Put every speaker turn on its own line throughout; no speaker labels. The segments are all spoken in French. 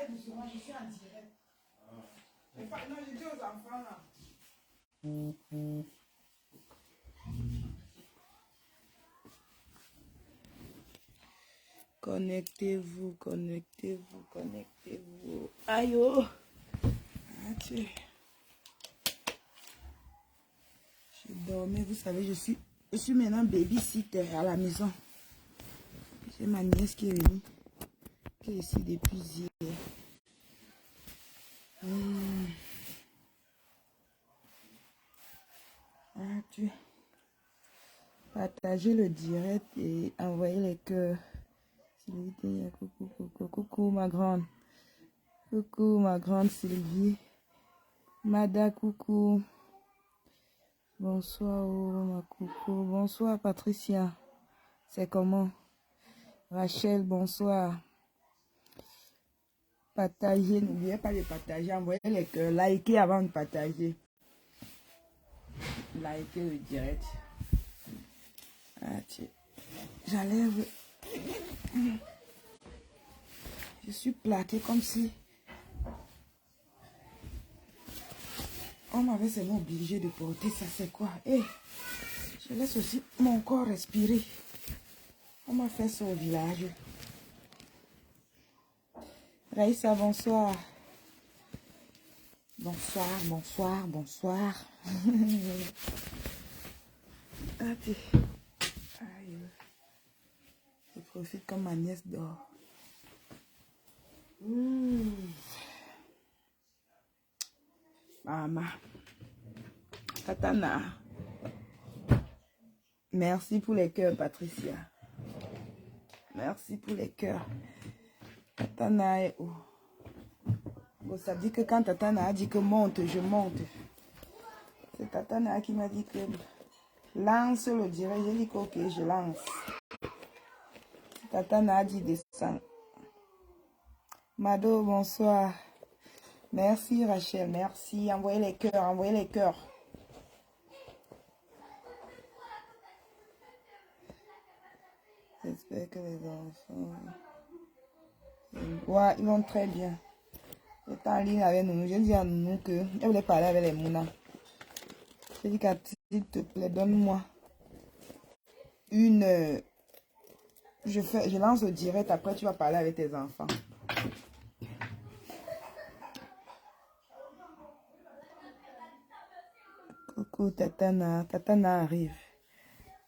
doucement, je suis en direct. Non, je dis aux enfants là. Connectez-vous, connectez-vous, connectez-vous. Aïe oh. Ok. Je dormais, vous savez, je suis maintenant babysitter à la maison. J'ai ma nièce qui est venue, qui est ici depuis hier. Tu partagez le direct et envoyez les cœurs. Sylvie, coucou, coucou, coucou ma grande. Coucou ma grande Sylvie. Mada, coucou. Bonsoir, oh, ma coucou. Bonsoir, Patricia. C'est comment? Rachel, bonsoir. Partagez, n'oubliez pas de partager. Envoyez les cœurs. Likez avant de partager. Likez le direct. Ah, j'enlève. Je suis plaquée comme si on m'avait seulement obligé de porter ça. C'est quoi? Et je laisse aussi mon corps respirer. On m'a fait ça au village. Raïssa, bonsoir. Bonsoir, bonsoir, bonsoir. Aïe. Je profite comme ma nièce dort. Maman. Katana. Merci pour les cœurs, Patricia. Merci pour les cœurs. Katana est où? Bon, ça dit que quand Tatana a dit que monte, je monte. C'est Tatana qui m'a dit que lance le direct. J'ai dit que ok, je lance. Tatana a dit descend. Mado, bonsoir. Merci Rachel, merci. Envoyez les cœurs, envoyez les cœurs. J'espère que les enfants... Ouais, ils vont très bien. J'étais en ligne avec nous. J'ai dit à nous que je voulais parler avec les Mouna. J'ai dit s'il te plaît, donne-moi une heure. Je lance le direct, après tu vas parler avec tes enfants. Coucou Tatana, Tatana arrive.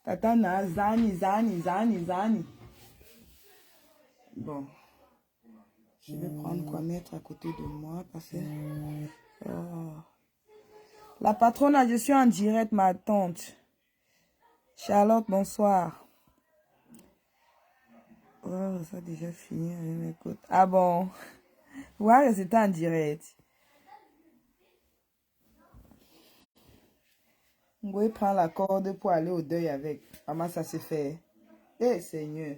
Tatana, Zani. Bon. Je vais prendre quoi mettre à côté de moi parce que... Oh. La patronne, je suis en direct, ma tante. Charlotte, bonsoir. Oh, ça a déjà fini. Écoute. Ah bon? Ouais, c'était en direct. Ngoé prend la corde pour aller au deuil avec. Comment ça se fait? Eh, Seigneur.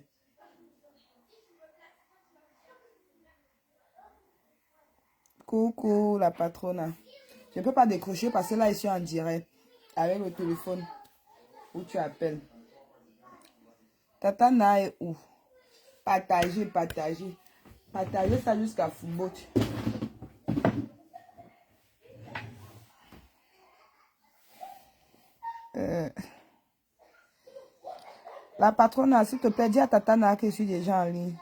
Coucou, la patronne. Je ne peux pas décrocher parce que là, je suis en direct. Avec le téléphone où tu appelles. Tatana est où? Partagez. Partagez ça jusqu'à Foubot. La patronne, s'il te plaît, dis à Tatana que je suis déjà en ligne.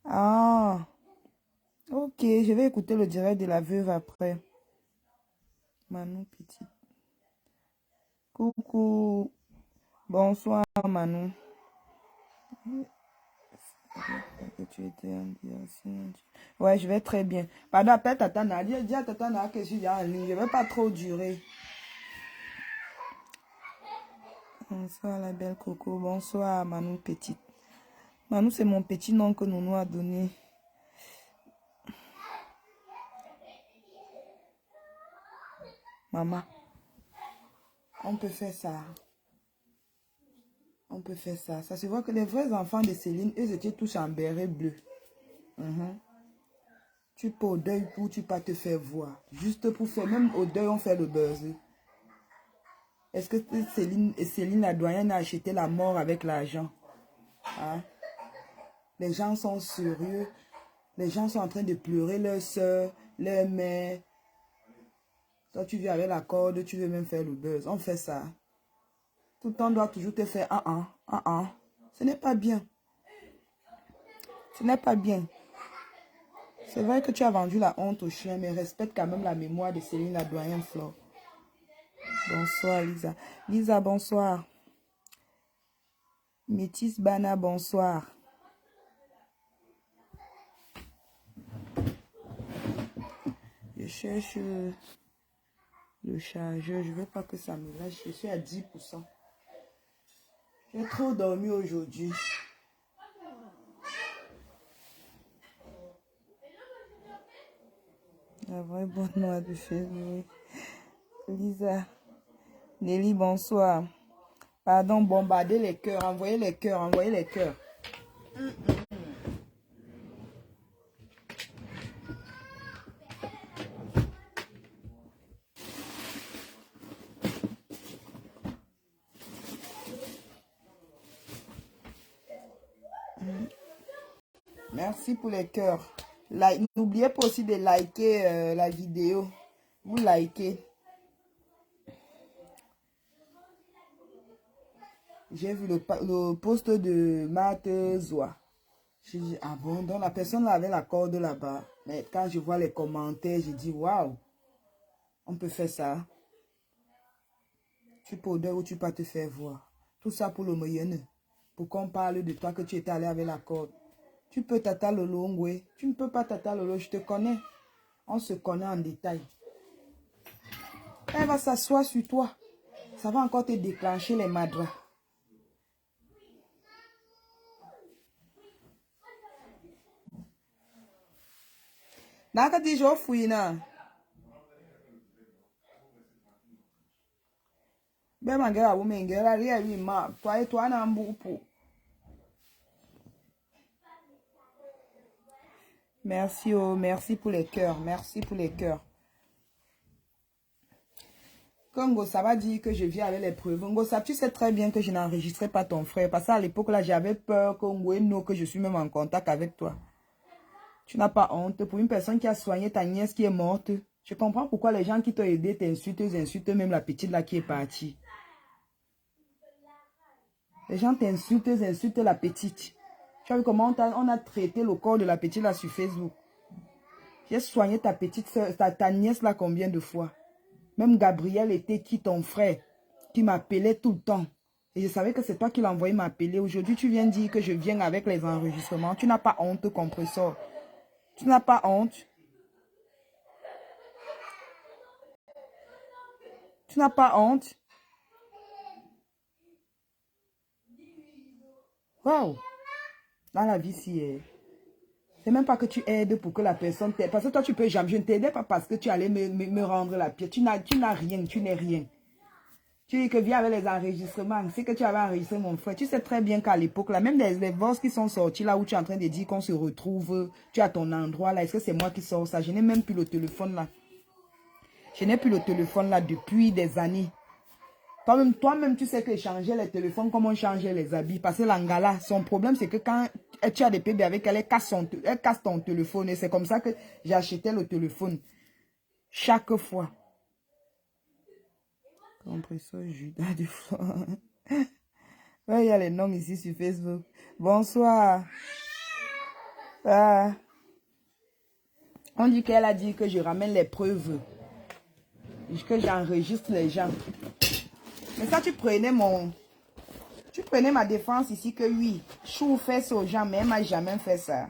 Ah, ok, je vais écouter le direct de la veuve après. Manon Petit. Coucou. Bonsoir, Manon. Ouais, je vais très bien. Pardon, appelle Tatana. Dis à Tatana que je suis déjà en ligne. Je ne vais pas trop durer. Bonsoir, la belle Coco. Bonsoir, Manon Petite. Manon, c'est mon petit nom que Nounou a donné. Maman, on peut faire ça. On peut faire ça. Ça se voit que les vrais enfants de Céline, eux étaient tous en béret bleu. Tu peux au deuil pour tu pas te faire voir. Juste pour faire, même au deuil, on fait le buzz. Est-ce que Céline la doyenne a acheté la mort avec l'argent? Hein? Les gens sont sérieux. Les gens sont en train de pleurer leur soeur, leur mère. Toi, tu viens avec la corde, tu veux même faire le buzz. On fait ça. Tout le temps, on doit toujours te faire Ce n'est pas bien. Ce n'est pas bien. C'est vrai que tu as vendu la honte au chien, mais respecte quand même la mémoire de Céline la doyenne Flore. Bonsoir, Lisa. Lisa, bonsoir. Métis Bana, bonsoir. Je cherche le chargeur. Je ne veux pas que ça me lâche. Je suis à 10%. J'ai trop dormi aujourd'hui. La vraie bonne noix de février. Lisa. Nelly, bonsoir. Pardon, bombardez les cœurs. Envoyez les cœurs. Envoyez les cœurs. Merci pour les cœurs. N'oubliez pas aussi de liker la vidéo. Vous likez. J'ai vu le post de Marthe Zoa. J'ai dit, ah bon, donc la personne là avait la corde là-bas. Mais quand je vois les commentaires, j'ai dit, waouh, on peut faire ça. Tu peux ou tu peux te faire voir. Tout ça pour le moyen. Pour qu'on parle de toi que tu étais allé avec la corde. Tu peux tata lolo, ngwe. Tu ne peux pas tata lolo, je te connais. On se connaît en détail. Elle va s'asseoir sur toi. Ça va encore te déclencher les madras. Naka di jo fouina. Ben mangera ou mengera ria ri ma. Toi et toi na mbupu. Merci, oh, merci pour les cœurs. Merci pour les cœurs. Congo, ça va dire que je viens avec les preuves. Congo, ça, tu sais très bien que je n'enregistrais pas ton frère. Parce qu'à l'époque, là, j'avais peur, Congo, que je suis même en contact avec toi. Tu n'as pas honte. Pour une personne qui a soigné ta nièce qui est morte, je comprends pourquoi les gens qui t'ont aidé t'insultent même la petite là qui est partie. Les gens t'insultent, insultent la petite. Tu as vu comment on a traité le corps de la petite là sur Facebook. J'ai soigné ta petite soeur, ta nièce là combien de fois. Même Gabriel était qui ton frère, qui m'appelait tout le temps. Et je savais que c'est toi qui l'as envoyé m'appeler. Aujourd'hui, tu viens dire que je viens avec les enregistrements. Tu n'as pas honte, compresseur. Tu n'as pas honte. Tu n'as pas honte. Wow. Dans la vie, si... C'est même pas que tu aides pour que la personne t'aide. Parce que toi, tu peux jamais. Je ne t'aidais pas parce que tu allais me rendre la pièce. Tu n'as rien, tu n'es rien. Tu dis que viens avec les enregistrements. C'est que tu avais enregistré mon frère. Tu sais très bien qu'à l'époque, là, même les voix qui sont sorties, là où tu es en train de dire qu'on se retrouve, tu as ton endroit là. Est-ce que c'est moi qui sors ça? Je n'ai même plus le téléphone là. Je n'ai plus le téléphone là depuis des années. Toi-même, tu sais que changer les téléphones, comme on changeait les habits. Parce que l'Angala, son problème, c'est que quand tu as des bébés avec elle, elle casse ton téléphone. Et c'est comme ça que j'achetais le téléphone. Chaque fois. Compresseur Judas du fond. Ouais, il y a les noms ici sur Facebook. Bonsoir. Ah. On dit qu'elle a dit que je ramène les preuves. Que j'enregistre les gens. Mais ça, tu prenais ma défense ici que oui, Chou fait ça aux gens, mais elle m'a jamais fait ça.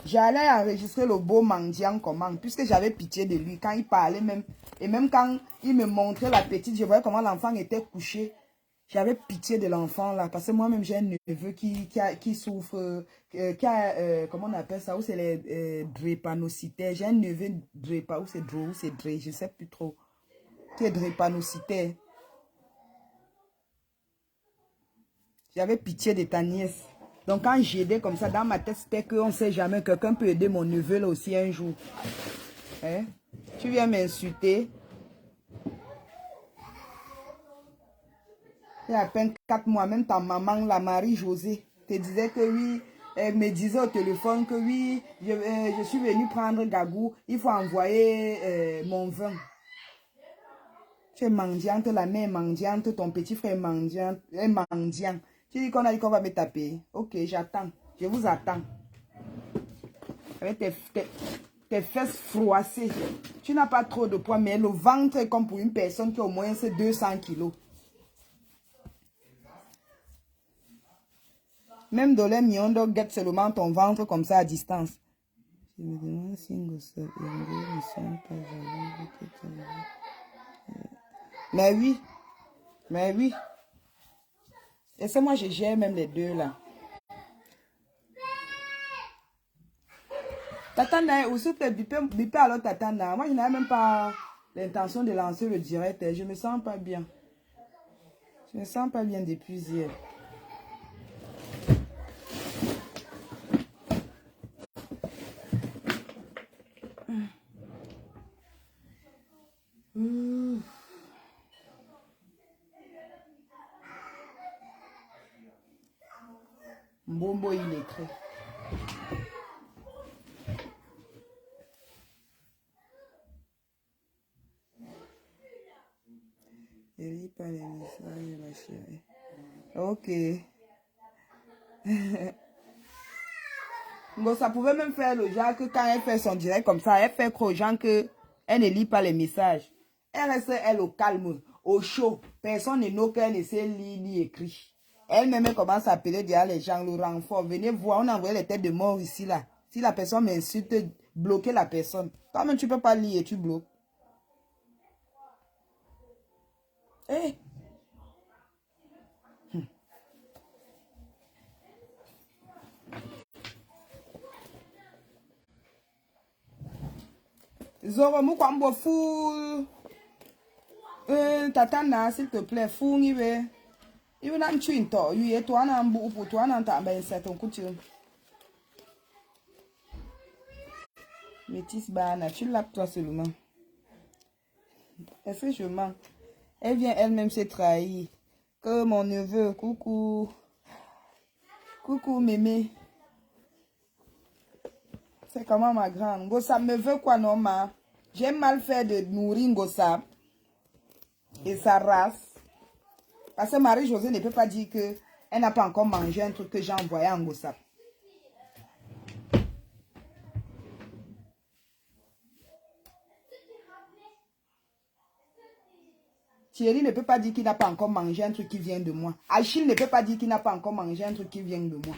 J'allais enregistrer le beau mendiant comment, puisque j'avais pitié de lui quand il parlait même. Et même quand il me montrait la petite, je voyais comment l'enfant était couché. J'avais pitié de l'enfant là, parce que moi-même j'ai un neveu qui souffre, comment on appelle ça, où c'est les drépanocytaires. J'ai un neveu drépa, où c'est dré, je sais plus trop. Qui est drépanocytaire. J'avais pitié de ta nièce. Donc quand j'aidais comme ça, dans ma tête, c'était qu'on ne sait jamais, quelqu'un peut aider mon neveu là aussi un jour. Hein? Tu viens m'insulter. Il y a à peine 4 mois, même ta maman, la Marie-Josée, te disait que oui, elle me disait au téléphone que oui, je suis venue prendre Gagou, il faut envoyer mon vin. Tu es mendiante, la mère est mendiante, ton petit frère est mendiant. Tu dis qu'on a dit qu'on va me taper. Ok, j'attends, je vous attends. Avec tes fesses froissées. Tu n'as pas trop de poids, mais le ventre est comme pour une personne qui a au moins 200 kilos. Même dans les millions de guettes seulement ton ventre comme ça à distance. Je me demande si mais oui. Mais oui. Et c'est moi, je gère même les deux là. Tatana, aussi te biper alors Tatana. Moi, je n'avais même pas l'intention de lancer le direct. Je me sens pas bien. Je me sens pas bien depuis hier. Mbombo, il est très. Il lit pas les messages, ma chérie. Ok. Bon, ça pouvait même faire le genre que quand elle fait son direct comme ça, elle fait croire aux gens que elle ne lit pas les messages. Elle reste, elle, au calme, au chaud. Personne ne knock qu'elle ne sait lire ni écrire. Elle-même commence à appeler déjà les gens, le renfort. Venez voir, on a envoyé les têtes de mort ici, là. Si la personne m'insulte, bloquez la personne. Toi-même, tu ne peux pas lire et tu bloques. Eh! Zoro, moi, quand je fou. Tatana, s'il te plaît, fou, il veut. Il veut n'en tuer toi. Il est toi, n'en bouge pour toi, n'en t'en ben, c'est ton couture. Métis Bana, tu l'as toi seulement. Est-ce que je mens? Elle vient elle-même se trahir. Que mon neveu, coucou. Coucou mémé. C'est comment ma grande? Gossap me veut quoi non ma? J'ai mal fait de nourrir Gossap et sa race. Parce que Marie-Josée ne peut pas dire que elle n'a pas encore mangé un truc que j'ai envoyé à Gossap. Thierry ne peut pas dire qu'il n'a pas encore mangé un truc qui vient de moi. Achille ne peut pas dire qu'il n'a pas encore mangé un truc qui vient de moi.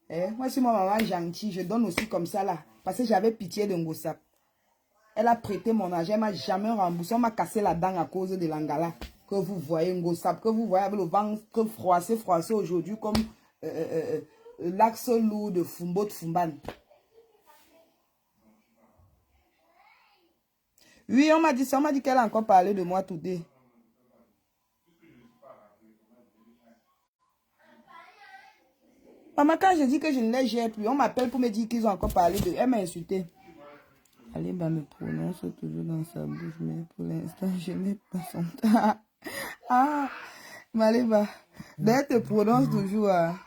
Eh, moi, si ma maman gentille, je donne aussi comme ça là. Parce que j'avais pitié de Ngossap. Elle a prêté mon argent, elle m'a jamais remboursé. On m'a cassé la dent à cause de l'angala. Que vous voyez Ngossap, que vous voyez avec le ventre froissé aujourd'hui comme l'axe lourd de Fumbo de Fumban. Oui, on m'a dit ça, on m'a dit qu'elle a encore parlé de moi today. Maman, quand je dis que je ne les gère plus, on m'appelle pour me dire qu'ils ont encore parlé de... Elle m'a insulté. Aliba me prononce toujours dans sa bouche, mais pour l'instant, je n'ai pas son temps. Ah, Maliba, elle te prononce toujours. Hein.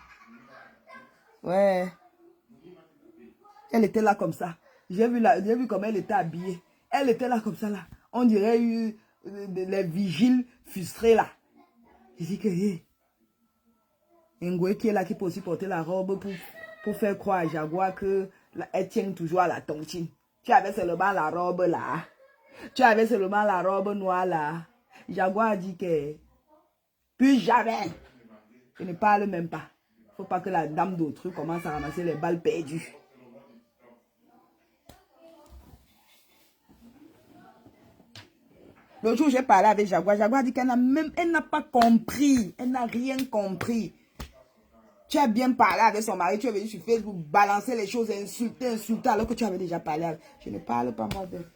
Ouais. Elle était là comme ça. J'ai vu comment elle était habillée. Elle était là comme ça, là. On dirait les vigiles frustrés, là. Je dis que, hé. Ngwe qui est là, qui peut aussi porter la robe pour faire croire à Jaguar qu'elle tient toujours à la tontine. Tu avais seulement la robe là. Tu avais seulement la robe noire là. Jaguar a dit que plus jamais. Je ne parle même pas. Il ne faut pas que la dame d'autrui commence à ramasser les balles perdues. Le jour où j'ai parlé avec Jaguar, Jaguar a dit qu'elle n'a pas compris. Elle n'a rien compris. Tu as bien parlé avec son mari, tu es venu sur Facebook balancer les choses, insulter, alors que tu avais déjà parlé avec. Je ne parle pas moi d'elle.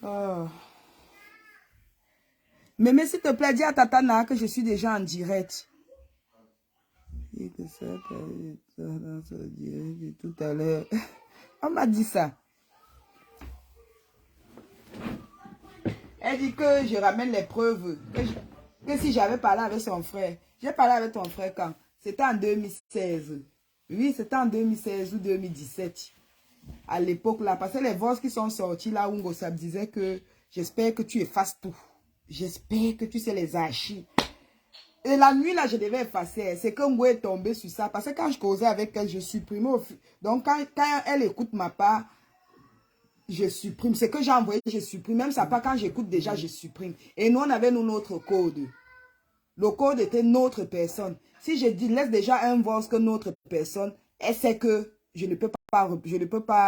Oh. Mais s'il te plaît, dis à Tatana que je suis déjà en direct. Et que ça, dans ce direct de tout à l'heure. On m'a dit ça. Elle dit que je ramène les preuves. Que si j'avais parlé avec son frère. J'ai parlé avec ton frère quand? C'était en 2016. Oui, c'était en 2016 ou 2017. À l'époque là. Parce que les voix qui sont sorties là, où ça me disait que j'espère que tu effaces tout. J'espère que tu sais les archives. Et la nuit là, je devais effacer. C'est que moi est tombé sur ça. Parce que quand je causais avec elle, je supprimais. Donc quand elle écoute ma part, je supprime. C'est que j'ai envoyé, je supprime. Même ça pas quand j'écoute déjà, je supprime. Et nous, on avait notre code. Le code était notre personne. Si je dis, laisse déjà un voice que notre personne, elle sait que je ne peux pas,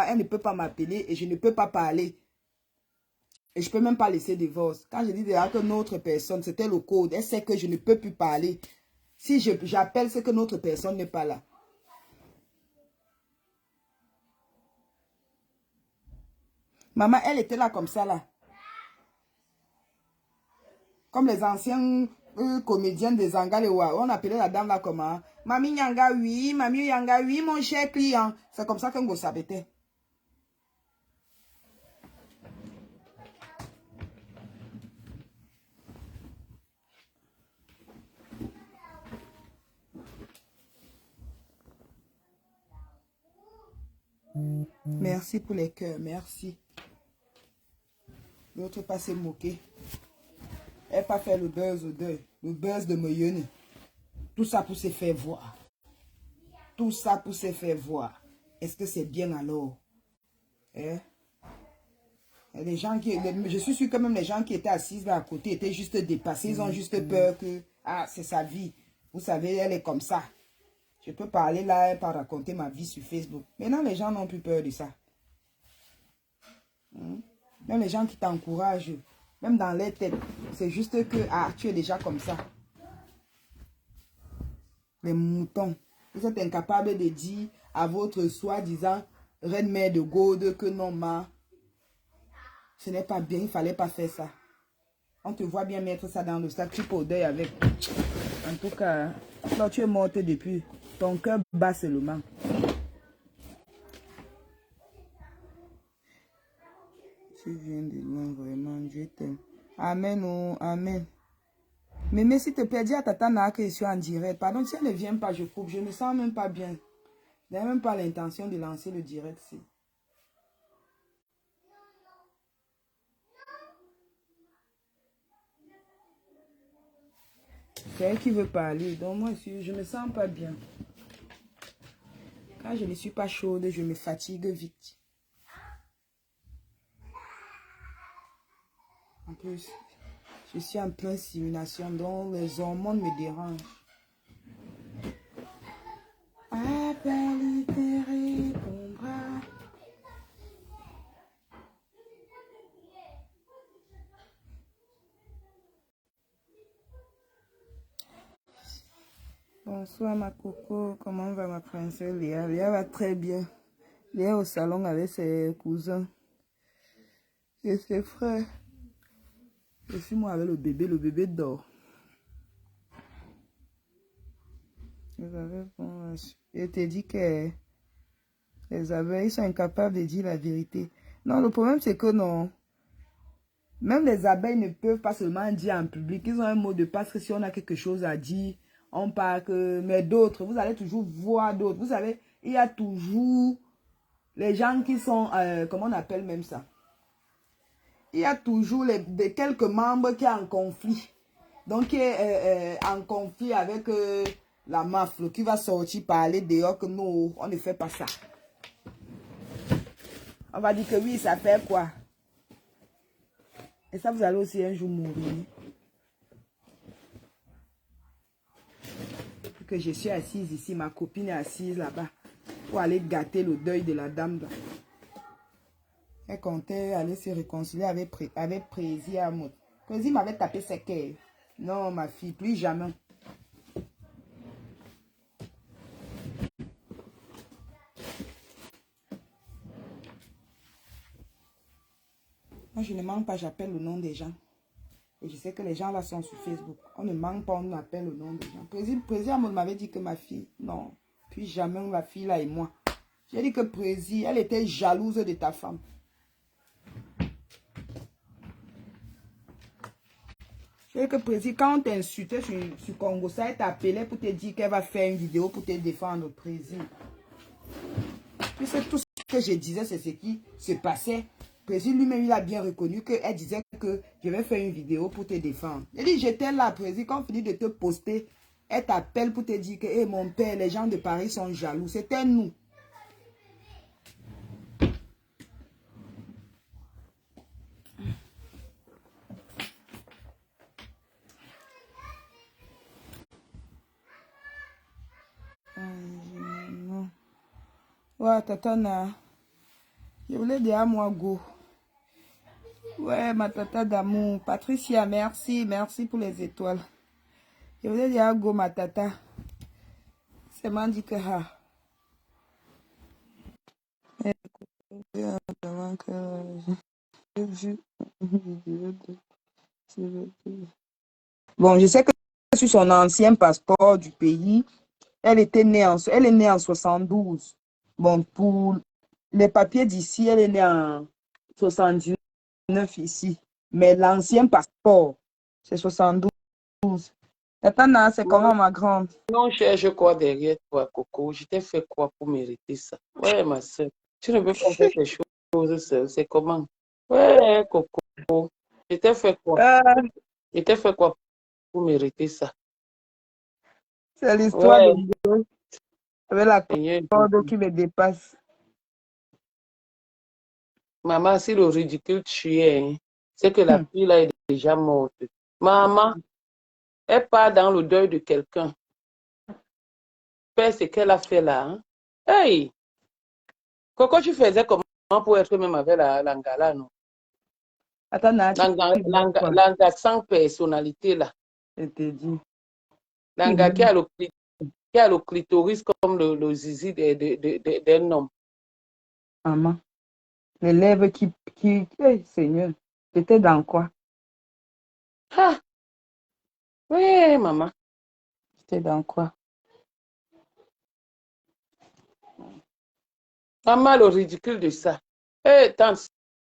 elle ne peut pas m'appeler et je ne peux pas parler. Et je ne peux même pas laisser divorce. Quand je dis déjà que notre personne, c'était le code, elle sait que je ne peux plus parler. Si j'appelle, c'est que notre personne n'est pas là. Maman, elle était là comme ça, là. Comme les anciens comédiens des Angalewa. On appelait la dame là comment? Mamie Nyanga, oui. Mamie Nyanga, oui, mon cher client. C'est comme ça qu'on s'appelait. Merci pour les cœurs, merci. L'autre pas se moquer. Elle pas faire le buzz au deuil. Le buzz de Moyenne. Tout ça pour se faire voir. Tout ça pour se faire voir. Est-ce que c'est bien alors? Hein? Et les gens je suis sûr que même les gens qui étaient assis là à côté étaient juste dépassés. Ils ont juste peur que, ah, c'est sa vie. Vous savez, elle est comme ça. Je peux parler là et pas raconter ma vie sur Facebook. Maintenant, les gens n'ont plus peur de ça. Même les gens qui t'encouragent, même dans leur tête, c'est juste que, ah, tu es déjà comme ça. Les moutons. Vous êtes incapable de dire à votre soi-disant reine mère de Gaude que non, ce n'est pas bien, il ne fallait pas faire ça. On te voit bien mettre ça dans le sac, tu peux au deuil avec. En tout cas, là, tu es morte depuis. Ton cœur bat seulement. Tu viens de loin, vraiment, Dieu t'aime. Amen, oh, amen. Mais s'il te plaît, dis à Tata Naa que je suis en direct. Pardon, si elle ne vient pas, je coupe. Je ne me sens même pas bien. Je n'ai même pas l'intention de lancer le direct. C'est elle qui veut parler. Donc moi, je ne me sens pas bien. Quand je ne suis pas chaude, je me fatigue vite. En plus, je suis en pleine simulation, donc les hormones me dérangent. Appelle, te répondra. Bonsoir ma coco, comment va ma princesse Léa? Léa va très bien. Léa au salon avec ses cousins et ses frères. Je suis moi avec le bébé dort. Je te dis que les abeilles sont incapables de dire la vérité. Non, le problème c'est que non. Même les abeilles ne peuvent pas seulement dire en public. Ils ont un mot de passe que si on a quelque chose à dire, on parle que... Mais d'autres, vous allez toujours voir d'autres. Vous savez, il y a toujours les gens qui sont... comment on appelle même ça? Il y a toujours quelques membres qui sont en conflit. Donc, qui est en conflit avec la mafia qui va sortir parler dehors que non, on ne fait pas ça. On va dire que oui, ça fait quoi? Et ça, vous allez aussi un jour mourir. Que je suis assise ici, ma copine est assise là-bas. Pour aller gâter le deuil de la dame là. Elle comptait aller se réconcilier avec Prési Amout. Prési m'avait tapé ses cœurs. Non, ma fille, plus jamais. Moi, je ne manque pas, j'appelle le nom des gens. Et je sais que les gens là sont sur Facebook. On ne manque pas, on appelle le nom des gens. Président m'avait dit que ma fille, non, puis jamais la fille là et moi. J'ai dit que Président, elle était jalouse de ta femme. J'ai dit que Président, quand on t'insultait sur Congo, ça elle t'appelait pour te dire qu'elle va faire une vidéo pour te défendre, Président. Puis c'est tout ce que je disais, c'est ce qui se passait. Président lui-même, il a bien reconnu qu'elle disait que je vais faire une vidéo pour te défendre. Il dit, j'étais là, Président, quand on finit de te poster, elle t'appelle pour te dire que hey, mon père, les gens de Paris sont jaloux. C'était nous. Ouais, Tatana. Je voulais dire à moi, go. Ouais, ma tata d'amour. Patricia, merci. Merci pour les étoiles. Je voulais dire à go, ma tata. C'est m'a dit que ha. Bon, je sais que sur son ancien passeport du pays, elle est née en 72. Bon, pour les papiers d'ici, elle est née en 79 ici. Mais l'ancien passeport, c'est 72. Tata, c'est comment ma grande?
Non, cherche quoi derrière toi, Coco? Je t'ai fait quoi pour mériter ça? Ouais, ma soeur. Tu ne peux pas faire tes choses seule. C'est comment? Ouais, Coco. Je t'ai fait quoi? Je t'ai fait quoi pour mériter ça?
C'est l'histoire
Ouais,
de Dieu avec la
Seigneur.
corde qui me dépasse.
Maman, si le ridicule tu es, hein, c'est que la fille là est déjà morte. Maman, elle part dans le deuil de quelqu'un. Fais ce qu'elle a fait là. Hein? Hey! Coco, tu faisais comment pour être même avec la Langa, non?
Attends,
Langa sans personnalité là.
je te dis.
Langa qui a le clitoris comme le zizi d'un homme.
Maman, les lèvres hey, Seigneur, c'était dans quoi?
Ah! Oui, maman.
C'était dans quoi?
Maman, le ridicule de ça. Eh, tante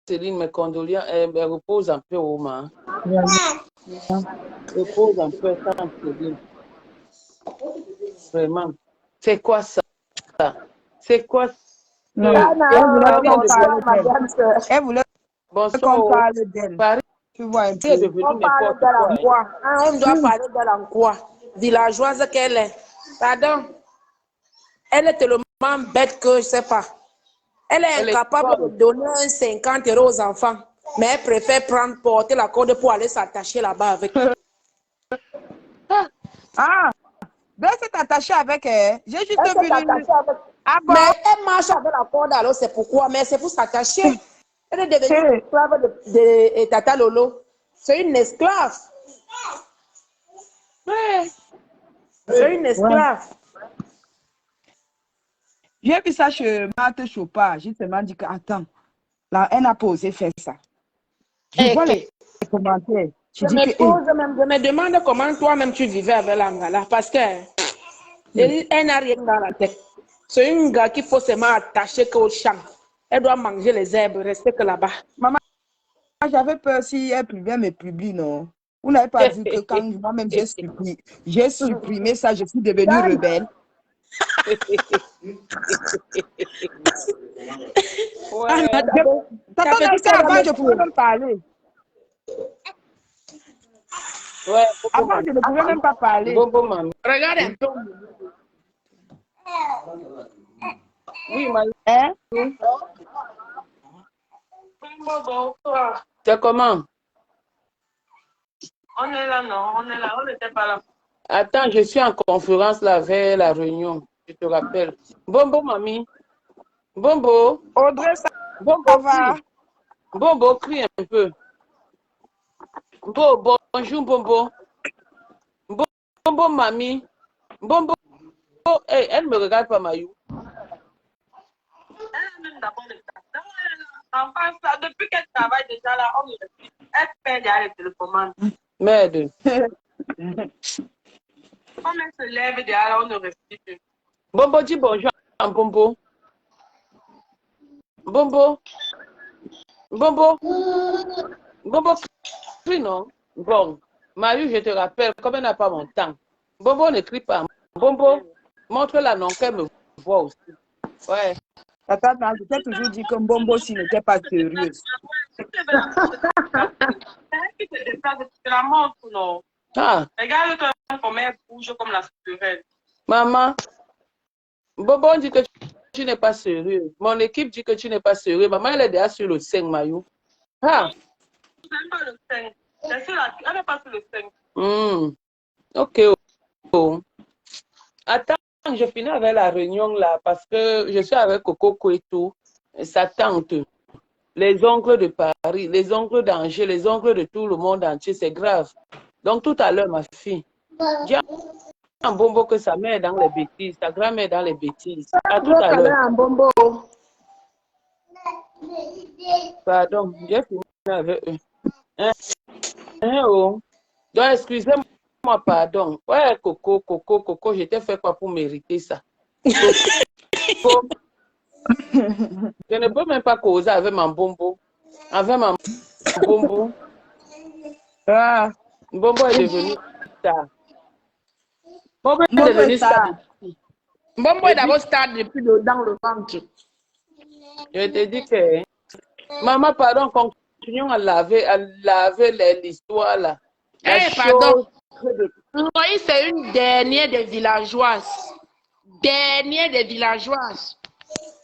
Céline, mes condoléances, elle repose un peu au main. Repose un peu, tante Céline. Vraiment. C'est quoi ça? C'est quoi ça?
Non, elle voulait qu'on parle d'elle. Elle voulait qu'on
Bonsoir.
parle d'elle.
Paris
Tu vois un
est
peu.
devenu
On parle
n'importe
d'elle
quoi.
en quoi? Hein, on doit parler d'elle en quoi? Villageoise qu'elle est. Pardon? Elle est tellement bête que je ne sais pas. Elle est
Elle est
incapable de
folle.
donner 50 € aux enfants. Mais elle préfère porter la corde pour aller s'attacher là-bas avec.
Ah, ben c'est attaché avec elle. J'ai juste
Elle s'est
vu
attachée avec.
Ah bon?
Mais elle marche avec la corde, alors c'est pourquoi. Mais c'est pour s'attacher. Elle est devenue une esclave de Tata Lolo. C'est une esclave.
Ouais.
C'est une esclave.
J'ai vu ça chez Marthe Chopard. J'ai seulement dit que, attends, là, elle n'a pas osé faire ça. Je vois les commentaires. Je
Je
dis que,
me pose même, je me demande comment toi-même tu vivais avec l'Angala. Parce que elle n'a rien dans la tête. C'est une gars qu'il faut seulement attacher qu'au champ. Elle doit manger les herbes, rester que là-bas.
maman, j'avais peur si elle me publie, non? Vous n'avez pas vu que quand moi-même j'ai supprimé ça, je suis devenue rebelle.
Ouais.
T'attends, avant, je pouvais même parler.
Ouais.
Avant, je ne pouvais même pas parler.
Bobo, maman.
Regarde un peu.
Oui, maman.
Hein?
C'est comment?
On est là, non? On est là, on n'était pas là.
Attends, je suis en conférence là vers la réunion. Je te rappelle. Bombo, mamie. Bombo.
Audrey, ça
Bombo,
va?
crie. Bombo, crie un peu. Bombo, bonjour, Bombo. Bombo, mamie. Bombo. Hey, elle ne me regarde pas, Mayou.
Enfin, ça, depuis qu'elle travaille déjà là, Elle fait déjà les télécommandes.
Merde.
Comme elle se lève déjà, là, on ne respire plus.
Bombo, dis bonjour à Bombo. Bombo. Bombo. Bombo, crie, non? Bon. Marie, je te rappelle, comme elle n'a pas mon temps. Bombo ne crie pas. Bombo, montre-la non qu'elle me voit aussi. Ouais.
Tata, je t'ai toujours dit que Mbombo si n'était pas sérieuse.
C'est elle qui se déplace, c'est la montre, non?
Ah,
Regarde comment elle bouge comme la souterraine.
maman, Bobo dit que tu n'es pas sérieux. Mon équipe dit que tu n'es pas sérieux. Maman, elle est déjà sur le 5 maillot. Ah,
Je n'aime pas le 5. Elle n'est pas sur le 5.
ok. Oh. Attends, je finis avec la réunion là parce que je suis avec Coco et tout. Sa tante, les oncles de Paris, les oncles d'Angers, les oncles de tout le monde entier. C'est grave. Donc tout à l'heure, ma fille, dis à Bombo que sa mère est dans les bêtises, sa grand-mère est dans les bêtises. À tout à l'heure. Pardon, j'ai fini avec eux. Oh. Donc, excusez-moi, pardon. Ouais, Coco, je t'ai fait quoi pour mériter ça? Coco, je ne peux même pas causer avec mon Bombo. Avec mon Bombo.
Ah,
Bombo est devenu star. Bombo est
Mbombo
devenu
est star.
star.
Bombo est d'abord stade depuis dans le ventre.
Je te dis que... Maman, pardon, continuons à laver l'histoire là. La
Pardon.
chose de...
Loïs, c'est une dernière des villageoises. Dernière des villageoises.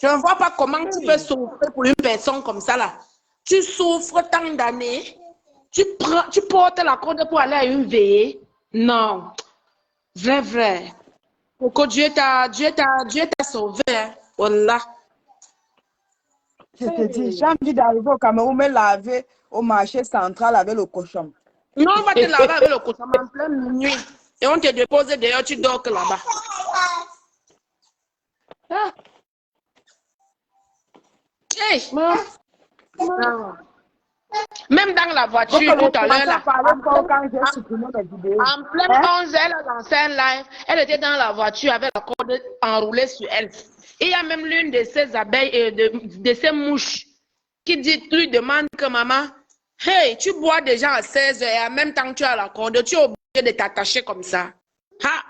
Je ne vois pas comment tu peux souffrir pour une personne comme ça là. Tu souffres tant d'années. Tu portes la corde pour aller à une veillée. Non. Vrai. Pourquoi Dieu t'a sauvé. Hein? Voilà.
Je te dis, j'ai envie d'arriver au Cameroun, me laver au marché central avec le cochon.
Non, on va te laver avec le cochon en pleine nuit. Et on te dépose d'ailleurs, tu dors que là-bas.
Ah,
Hey.
maman.
Même dans la voiture tout à l'heure là. En pleine 11 elle a lancé un live. Elle était dans la voiture avec la corde enroulée sur elle. Il y a même l'une de ses abeilles et de ses mouches qui lui demande que maman, hey, tu bois déjà à 16 heures et en même temps tu as la corde, tu es obligé de t'attacher comme ça. Ha!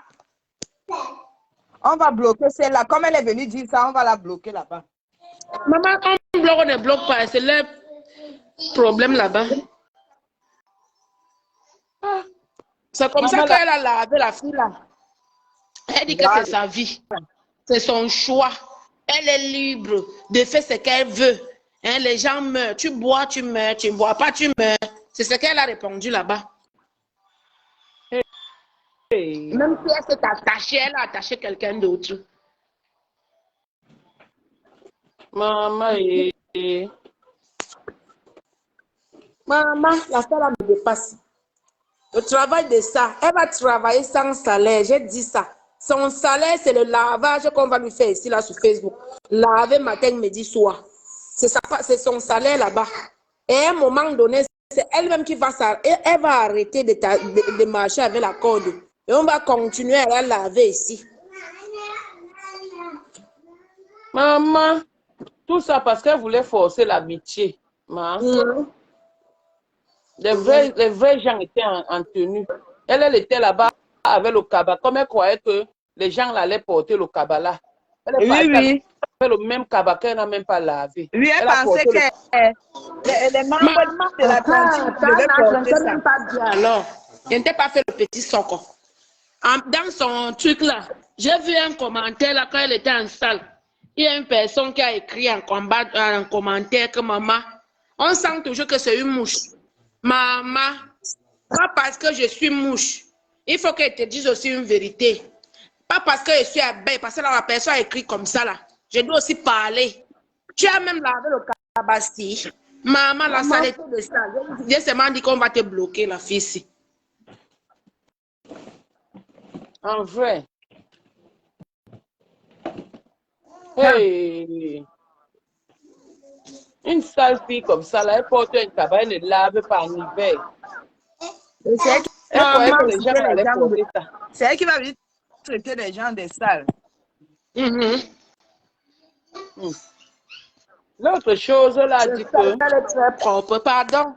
On va bloquer celle-là. Comme elle est venue dire ça, on va la bloquer là-bas.
Maman, on ne bloque pas, c'est le problème là-bas. C'est comme ça qu'elle a lavé la fille là. Elle dit que c'est sa vie. C'est son choix. Elle est libre de faire ce qu'elle veut. Hein, les gens meurent. Tu bois, tu meurs. Tu ne bois pas, tu meurs. C'est ce qu'elle a répondu là-bas.
Hey.
Même si elle s'est attachée, elle a attaché quelqu'un d'autre.
Maman,
Maman, la fille là me dépasse. Le travail de ça, elle va travailler sans salaire. J'ai dit ça. Son salaire, c'est le lavage qu'on va lui faire ici, là, sur Facebook. Laver matin, midi, soir. C'est son salaire là-bas. Et à un moment donné, c'est elle-même qui va elle va arrêter de marcher avec la corde. Et on va continuer à la laver ici.
maman, tout ça parce qu'elle voulait forcer l'amitié. Les vrais gens étaient en tenue. Elle était là-bas avec le cabas. Comme elle croyait que les gens allaient porter le cabas là. Elle est partie avec le même cabas qu'elle n'a même pas lavé.
Oui, elle pensait que les membres de la cantine devaient porter ça.
Pas bien alors. Je n'ai pas fait le petit soco. Dans son truc là, j'ai vu un commentaire là quand elle était en salle. Il y a une personne qui a écrit un commentaire que maman, on sent toujours que c'est une mouche. Maman, pas parce que je suis mouche. Il faut qu'elle te dise aussi une vérité. Pas parce que je suis abeille, parce que là, la personne a écrit comme ça là. Je dois aussi parler. Tu as même lavé le cabassi. Maman, la saleté de ça. J'ai seulement dit qu'on va te bloquer la fille ici.
En vrai. Hey. Une sale fille comme ça, là, elle porte un tabac, elle ne lave pas en hiver.
Et c'est elle qui
Elle
va
croyait
venir
que les gens
traiter les
allaient
gens de...
porter ça.
C'est elle qui va venir traiter les gens des sales.
L'autre chose, là,
Le
dit que...
salon est très propre. Pardon.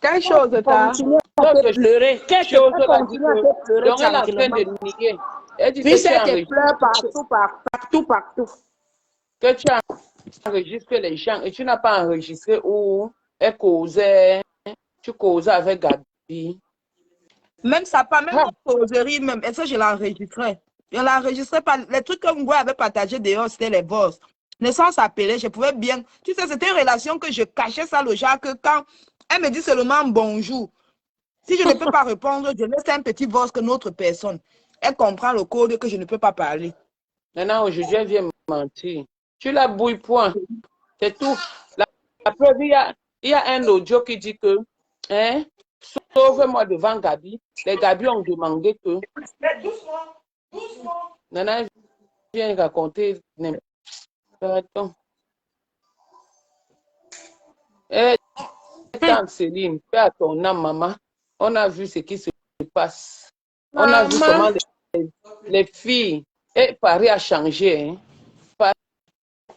Quelle chose, t'as?
Continue à te
L'autre
pleurer.
chose,
Quelqu'un
là, dit
continue à
que...
te pleurer
Donc, elle est en train
tranquillement.
de nier. Elle dit
Puis
que tu
c'est que
enregistres,
pleure partout.
que tu enregistres les gens et tu n'as pas enregistré où elle causait, tu causais avec Gabi.
Même ça, pas même
Ah,
notre causerie, même. Et ça, je l'ai enregistré. Je l'ai enregistré par les trucs que Ngoué avait partagé dehors, c'était les boss. Naissance appelée, je pouvais bien. Tu sais, c'était une relation que je cachais ça le genre que quand elle me dit seulement bonjour, si je ne peux pas répondre, je laisse un petit voice que notre personne. Elle comprend le code que je ne peux pas parler.
maintenant, aujourd'hui, elle vient me mentir. Tu la bouilles point. C'est tout. La preuve, il y a un audio qui dit que, hein, sauve-moi devant Gabi. Les Gabi ont demandé que.
Mais doucement.
Nana vient raconter n'importe quoi. Eh, tante Céline, fais à ton âme, maman. On a vu ce qui se passe. On a vu comment les filles. Et Paris a changé. Hein.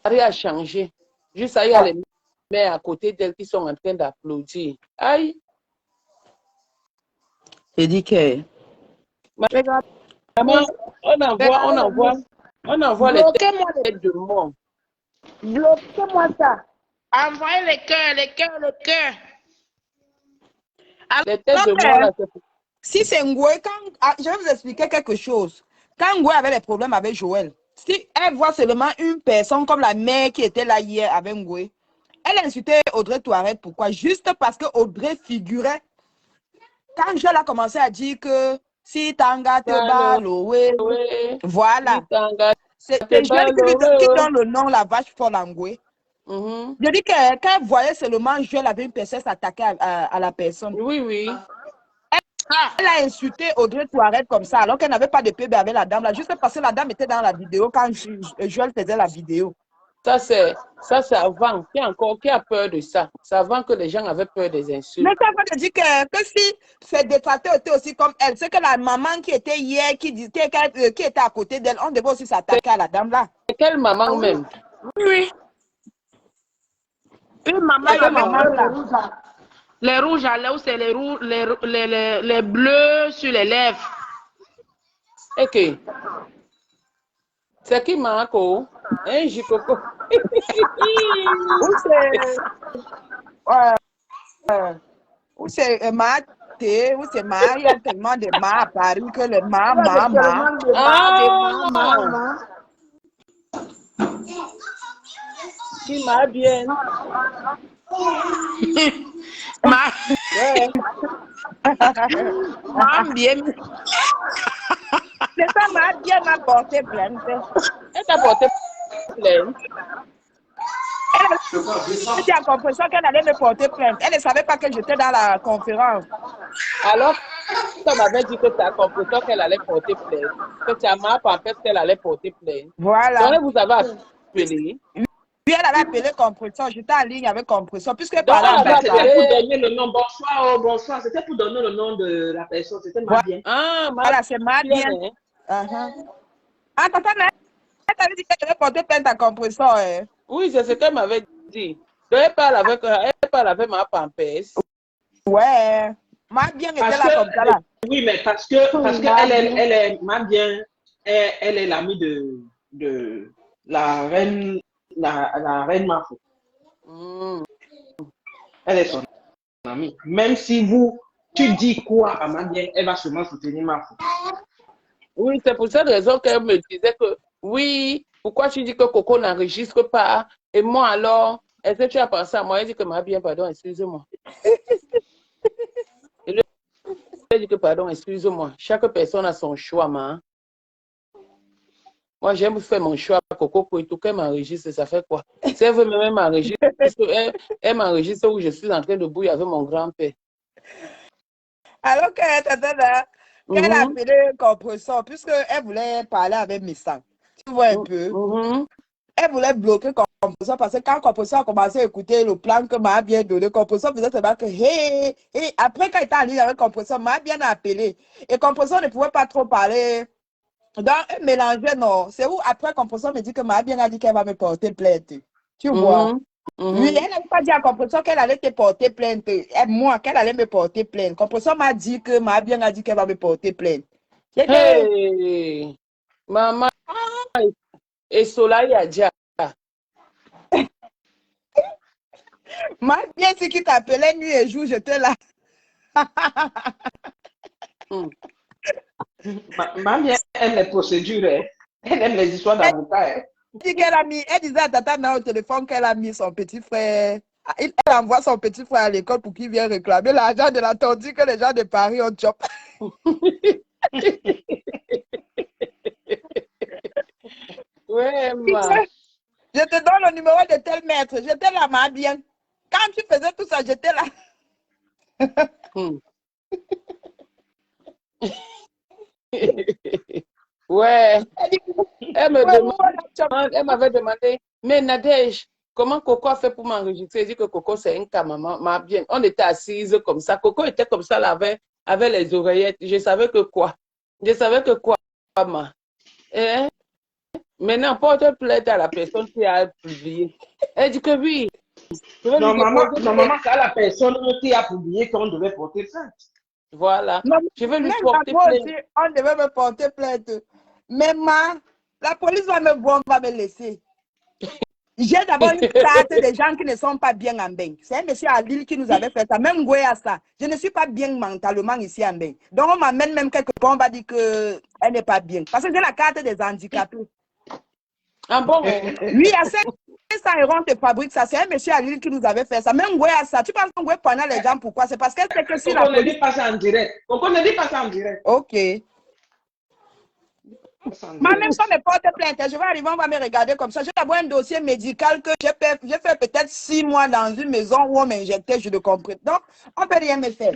Paris a changé. Juste là, il y a les mères à côté d'elle qui sont en train d'applaudir. Aïe.
Je dis que.
Maman, on envoie les
Bloquez-moi
têtes de mort.
bloquez-moi ça. Envoyez les cœurs.
Les têtes de
Alors,
mort, là, c'est pour...
si c'est Ngoué, je vais vous expliquer quelque chose. Quand Ngoué avait des problèmes avec Joël, si elle voit seulement une personne comme la mère qui était là hier avec Ngoué, elle insultait Audrey Touareg. Pourquoi? Juste parce que Audrey figurait. Quand Joël a commencé à dire que si Tanga te bat, Loé, voilà. C'est Joël qui donne le nom la vache folle à Ngoué. Je dis que quand elle voyait seulement Joël avait une personne s'attaquer à la personne.
Oui.
Elle a insulté Audrey Touareg comme ça, alors qu'elle n'avait pas de bébé avec la dame là, juste parce que la dame était dans la vidéo quand Joël faisait la vidéo.
Ça, c'est avant. Qui a peur de ça? C'est avant que les gens avaient peur des insultes.
Mais ça veut dire que si ces détracteurs étaient aussi comme elle, c'est que la maman qui était hier, qui était à côté d'elle, on devait aussi s'attaquer à la dame là.
Quelle maman même?
Oui. Une maman là. Les rouges à lèvres, c'est les bleus sur les lèvres.
Ok. C'est qui Marco? Hein, Jikoko?
Ou c'est Maté, ou c'est Ma, il y a tellement de Ma à Paris que le Ma.
Qui m'a bien?
Ouais.
Bien.
C'est ça, Ma bien m'a porté plainte.
Elle t'a porté plainte.
Elle était en compréhension qu'elle allait me porter plainte. Elle ne savait pas que j'étais dans la conférence.
Alors, tu m'avais dit que tu as compris qu'elle allait porter plainte. Que tu as mal pensé qu'elle allait porter plainte.
Voilà.
Donc, vous avez appelé.
Puis elle avait appelé compression. J'étais en ligne avec compression. Puisque
Donc,
par là,
c'était pour donner le nom. Bonsoir. C'était pour donner le nom de la personne. C'était Ma bien.
Ah,
voilà, c'est Ma bien. Ah, tata, elle t'avait dit qu'elle allait porter plainte à compression. Hein.
Oui, c'est ce qu'elle m'avait dit. Donc, elle parle avec ma pampesse.
Ouais. Ma bien était là comme ça là.
Oui, mais parce que elle est Ma bien, elle est l'amie de la reine Mafo. Elle est son amie. Même si tu dis quoi à Ma bien, elle va seulement soutenir Mafo.
Oui, c'est pour cette raison qu'elle me disait que oui, pourquoi tu dis que Coco n'enregistre pas? Et moi alors, est-ce que tu as pensé à moi? Elle dit que Ma bien, pardon, excusez-moi. Elle dit que pardon, excusez-moi. Chaque personne a son choix, ma. Moi, j'aime faire mon choix. Coco, pour tout qu'elle m'enregistre, ça fait quoi? Si elle veut même m'enregistrer, elle m'enregistre où je suis en train de bouillir avec mon grand-père.
Alors que tata là, qu'elle a
Mhm,
appelé compresseur, puisqu'elle voulait parler avec Missang. Tu vois un peu?
mhm.
Elle voulait bloquer compresseur parce que quand compresseur a commencé à écouter le plan que m'a bien donné, compresseur faisait seulement que hey, et après quand il était en ligne avec compresseur, m'a bien appelé. Et compresseur ne pouvait pas trop parler. Donc, elle mélangeait, non. C'est où après compresseur me dit que m'a bien a dit qu'elle va me porter plainte. Tu vois?
Mhm,
Oui,
mhm.
elle n'avait pas dit à compresseur qu'elle allait te porter plainte. Et moi, qu'elle allait me porter plainte. Compresseur m'a dit que m'a bien a dit qu'elle va me porter plainte. J'étais,
Hey, maman et Soleil a déjà.
m'a bien dit qu'il t'appelait nuit et jour, j'étais là.
Hmm.
Ma bien aime les procédures, hein. Elle aime les histoires d'avocat. Hein.
Dit qu'elle a mis, elle disait à Tata Nana au téléphone qu'elle a mis son petit frère. Elle envoie son petit frère à l'école pour qu'il vienne réclamer l'argent de la tandis que les gens de Paris ont job.
Ouais, ma.
Je te donne le numéro de tel maître. J'étais là, ma bien. Quand tu faisais tout ça, j'étais là.
Hmm. Ouais,
Elle dit,
elle me
ouais,
demande,
voilà, job.
elle m'avait demandé, mais Nadège, comment Coco a fait pour m'enregistrer? Elle dit que Coco, c'est un cas, maman, m'a bien. On était assises comme ça. Coco était comme ça, là, avec les oreillettes. Je savais que quoi? Je savais que quoi, maman? Hein? Maintenant, porte plainte à la personne qui a publié. Elle dit que oui, je vais lui déposer plainte.
Normalement, c'est à la personne qui a publié qu'on devait porter plainte.
Voilà.
Non,
Je vais lui
même à
porter
moi
plainte.
aussi, on devait me porter plainte. Mais la police va me voir, va me laisser. J'ai d'abord une carte des gens qui ne sont pas bien en bain. C'est un monsieur à Lille qui nous avait fait ça. Même Goué à ça. Je ne suis pas bien mentalement ici en bain. Donc on m'amène même quelque part, on va dire qu'elle n'est pas bien. Parce que j'ai la carte des handicapés.
Ah bon?
Oui, à 500 € on te fabrique ça. C'est un monsieur à Lille qui nous avait fait ça. Même Goué à ça. Tu penses que Goué pendant les gens, pourquoi? C'est parce qu'elle sait que si la
Coco ne
police...
dit pas ça en direct. Coco ne dit pas ça en direct.
Ok.
Ça en
Moi, même
direct.
si on me porte plainte, je vais arriver, on va me regarder comme ça. J'ai d'abord un dossier médical que j'ai fait peut-être 6 mois dans une maison où on m'injectait, je le comprends. Donc, on ne peut rien me faire.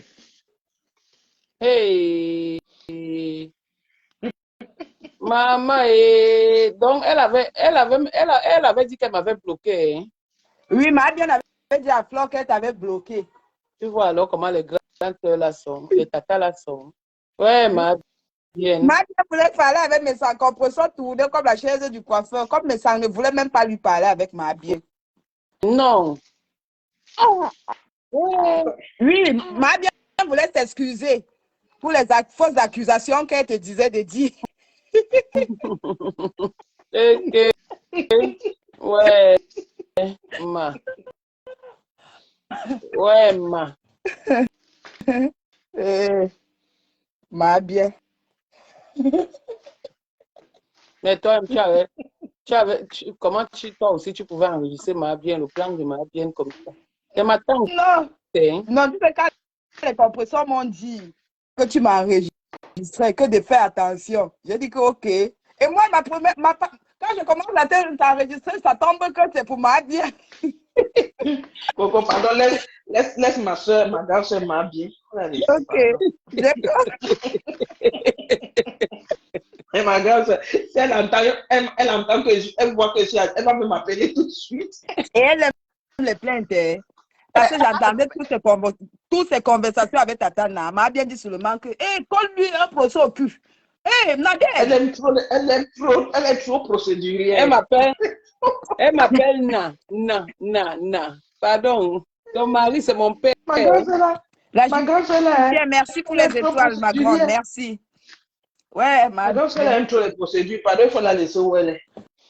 Hey. Maman, et donc elle avait dit qu'elle m'avait bloqué. Hein.
Oui, ma bien avait dit à Flore qu'elle t'avait bloqué.
Tu vois alors comment les grandes sœurs là sont, les tatas là sont. Ouais, ma bien.
Ma bien voulait parler avec mes sangs, compression tournée comme la chaise du coiffeur, comme mes sangs ne voulaient même pas lui parler avec ma bien.
Non. Ouais.
Oui, ma bien voulait s'excuser pour les fausses accusations qu'elle te disait de dire.
Ok. Ouais, ma. Ouais, ma.
Ma bien.
Mais toi, toi aussi, tu pouvais enregistrer ma bien, le plan de ma bien comme ça. C'est ma tante,
Non,
hein.
non, tu sais, quand les compresseurs m'ont dit que tu m'as enregistré, que de faire attention. J'ai dit que ok. Et moi, quand je commence à t'enregistrer, ça tombe que c'est pour ma bien.
Coco, pardon, laisse ma soeur, ma grande soeur, m'a bien.
Ok. D'accord.
Et ma grande soeur, si elle entend, elle entend que elle voit que elle va me m'appeler tout de suite.
Et elle aime les plaintes. Hein. Parce que j'entendais toutes ces conversations avec Tata Nama. M'a bien dit seulement que, hé, colle-lui un procès au cul. Hé,
Elle
Nadège.
aime trop, elle est trop
Elle
procédurière.
m'appelle, elle m'appelle Na. Pardon. Ton mari, c'est mon père.
Ma grande soeur là,
La
ma grande soeur là,
Tiens, merci pour
elle
les
est trop
étoiles, ma grande.
procédurière.
Merci. Ouais,
Ma
ma
grande soeur
bien.
aime trop les procédures. Pardon, il faut la laisser où elle est.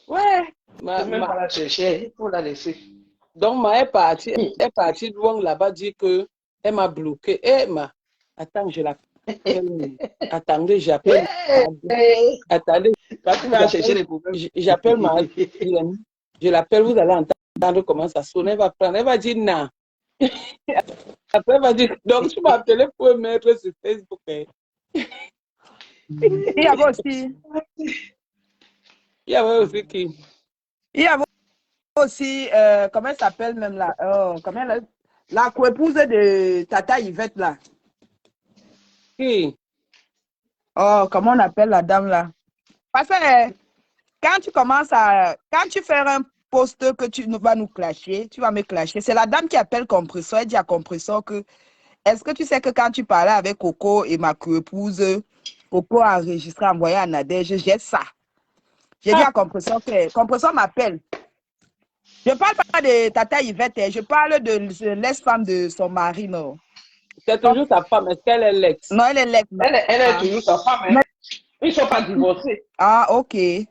Ouais.
Je ne peux même pas la chercher, il faut la laisser.
Donc, elle est partie loin là-bas, dit que elle m'a bloqué. Attends, je l'appelle. Attendez, j'appelle. Attendez,
Toi, tu vas chercher les problèmes.
j'appelle ma bien. Je l'appelle, vous allez entendre comment ça sonne. Elle va prendre, elle va dire non. Après, elle va dire, donc tu m'as appelé pour me mettre sur Facebook. Hein.
Il y avait aussi,
Il y avait aussi qui?
il y avait aussi comment elle s'appelle même là? Comment la coépouse de Tata Yvette là.
Qui?
Oh, comment on appelle la dame là? Parce que quand quand tu fais un post que tu vas nous clasher, tu vas me clasher. C'est la dame qui appelle Compresseur. Elle dit à Compresseur que, est-ce que tu sais que quand tu parlais avec Coco et ma co-épouse, Coco a enregistré, envoyé à Nadège, j'ai ça. J'ai dit à Compresseur que, Compresseur m'appelle. Je ne parle pas de Tata Yvette, je parle de l'ex-femme de son mari, non.
C'est toujours sa femme. Est-ce qu'elle est l'ex?
Non, elle est l'ex.
Elle est toujours sa femme, hein. Ils ne sont pas divorcés.
Ah, ok. Mais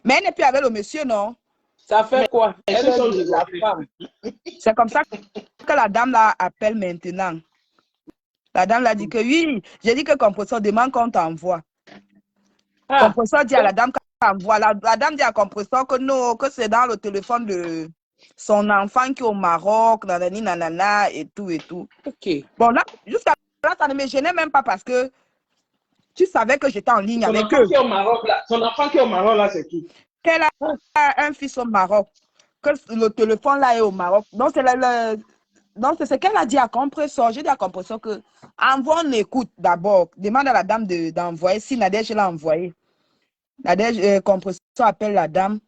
elle n'est plus avec le monsieur, non?
Ça fait quoi?
Ils
Elle
sont
est la
divorcés.
femme.
C'est comme ça que la dame là appelle maintenant. La dame l'a dit que oui, j'ai dit que Compresseur demande qu'on t'envoie.
Ah,
Compresseur dit à la dame qu'on t'envoie. La dame dit à Compresseur que non, que c'est dans le téléphone de son enfant qui est au Maroc, nanani, nanana, et tout, et tout.
ok.
Bon, là, jusqu'à là, ça ne me gênait même pas parce que tu savais que j'étais en ligne
Son
avec
enfant
eux.
qui est au Maroc, là. Son enfant qui est au Maroc, là, c'est qui?
Qu'elle a un fils au Maroc, que le téléphone là est au Maroc. Donc, c'est ce qu'elle a dit à Compresseur. J'ai dit à Compresseur que envoie on écoute d'abord. Demande à la dame d'envoyer. Si Nadège l'a envoyé. Nadège, Compresseur appelle la dame.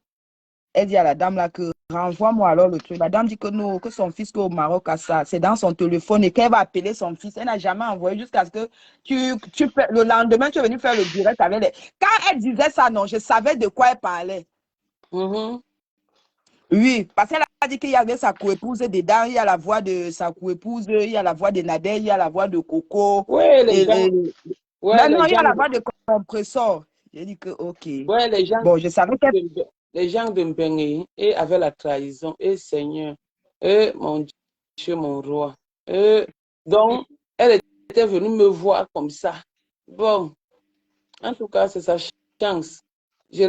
Elle dit à la dame là que renvoie-moi alors le truc. La dame dit que non, que son fils au Maroc a ça. C'est dans son téléphone et qu'elle va appeler son fils. Elle n'a jamais envoyé jusqu'à ce que le lendemain, tu es venu faire le direct avec elle. Quand elle disait ça, non, je savais de quoi elle parlait. Oui, parce qu'elle a dit qu'il y avait sa coépouse dedans, il y a la voix de sa coépouse, il y a la voix de Nadège, il y a la voix de Coco.
Oui, les gens. Ouais,
Non, il y
les
a la
gens.
voix de Compresseur. J'ai dit que, ok.
Ouais, les gens.
Bon, je savais que...
Les gens de Mbengé et avec la trahison, et Seigneur, et mon Dieu, mon roi. Donc, elle était venue me voir comme ça. Bon, en tout cas, c'est sa chance. Je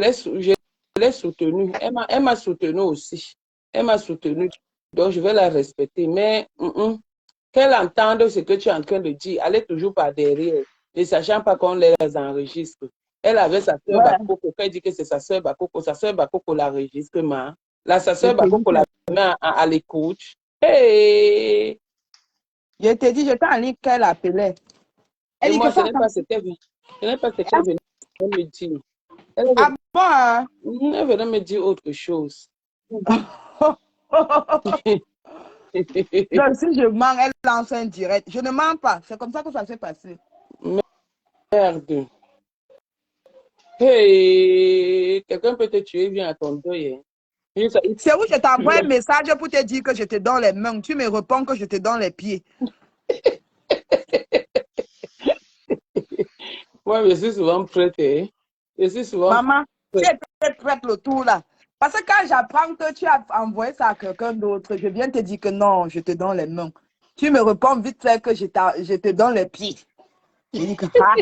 l'ai soutenue. Elle m'a soutenue aussi. Elle m'a soutenue. Donc, je vais la respecter. Mais qu'elle entende ce que tu es en train de dire, elle est toujours par derrière, ne sachant pas qu'on les enregistre. Elle avait sa soeur
Ouais,
Bakoko, elle dit que c'est sa soeur Bakoko. Sa soeur Bakoko l'enregistre, sa
je
soeur
te dis
Bakoko la
que...
met à l'écoute. Hey!
Je te dis, j'étais en ligne qu'elle appelait. Elle
Et
dit
moi,
que
ce
ça...
n'est pas ce qu'elle vient. Ce n'est pas ce qu'elle venait me dire.
Ah bon, hein?
Elle venait me dire autre chose.
Donc, si je mens, elle lance un direct. Je ne mens pas. C'est comme ça que ça s'est passé.
Merde. Hey! Quelqu'un peut te tuer, viens à ton deuil.
C'est où je t'envoie un message pour te dire que je te donne les mains. Tu me réponds que je te donne les pieds.
Moi, je suis souvent prête. Je suis souvent
Maman, tu
prête.
étais prête le tour là. Parce que quand j'apprends que tu as envoyé ça à quelqu'un d'autre, je viens te dire que non, je te donne les mains. Tu me réponds vite fait que je te donne les pieds. Je dis que ah.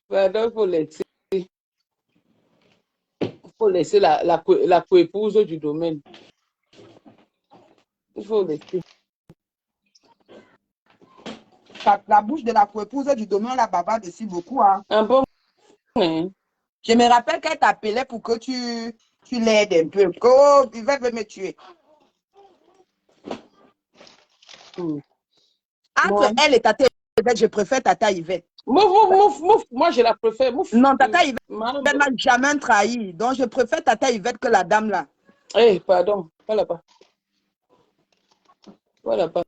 Pardon, faut laisser la coépouse du domaine. Il faut laisser.
La bouche de la coépouse du domaine, la baba dessus beaucoup. Hein.
Un bon, hein?
Je me rappelle qu'elle t'appelait pour que tu l'aides un peu. Oh, il veut me tuer. Entre elle et Tata Yvette, je préfère Tata Yvette.
Moi, je la préfère.
Non, Tata Yvette n'a jamais trahi. Donc, je préfère Tata Yvette que la dame là.
Eh, pardon. Voilà pas. Voilà pas.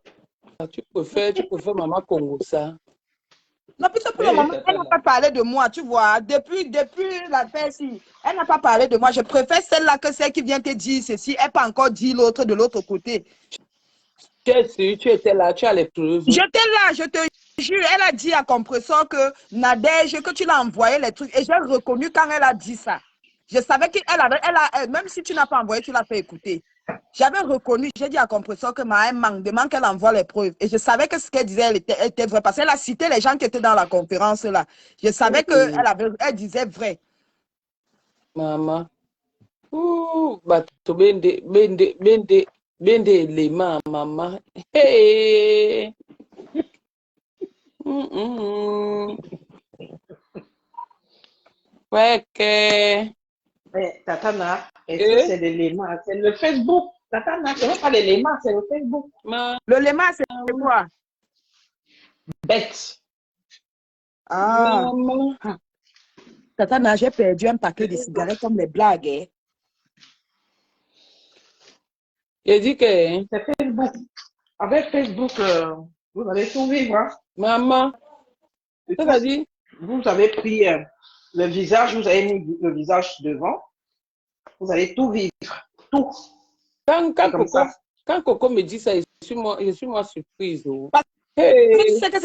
Tu préfères Maman Congo, ça.
Non, puisque pour le moment, elle n'a pas parlé de moi, tu vois. Depuis la fête-ci, elle n'a pas parlé de moi. Je préfère celle-là que celle qui vient te dire ceci. Elle n'a pas encore dit l'autre de l'autre côté.
Tu étais là, tu as les preuves.
J'étais là, je te jure. Elle a dit à Compresseur que Nadège, que tu l'as envoyé les trucs. Et j'ai reconnu quand elle a dit ça. Je savais qu'elle avait, même si tu n'as pas envoyé, tu l'as fait écouter. J'avais reconnu, j'ai dit à Compresseur que ma demande qu'elle envoie les preuves. Et je savais que ce qu'elle disait, elle était vrai. Parce qu'elle a cité les gens qui étaient dans la conférence là. Je savais qu'elle disait vrai.
Maman. Ouh, bato bende élément, maman. Hey. Ouais, que...
Mais Tatana, est-ce que c'est l'élément? C'est le Facebook. Tatana, ce n'est pas l'élément, c'est le Facebook.
Le léma, c'est quoi?
Bête.
Ah,
Maman,
Tatana, j'ai perdu un paquet de cigarettes comme les blagues. Hein.
il dit que,
C'est Facebook. Avec Facebook, vous allez tout vivre. Hein.
maman, c'est-à-dire,
Vous avez pris le visage, vous avez mis le visage devant. Vous allez tout vivre. Tout.
quand
Comme
Coco,
ça.
quand Coco me dit ça, je suis moi surprise. Oh.
Parce que tu
Hey,
sais que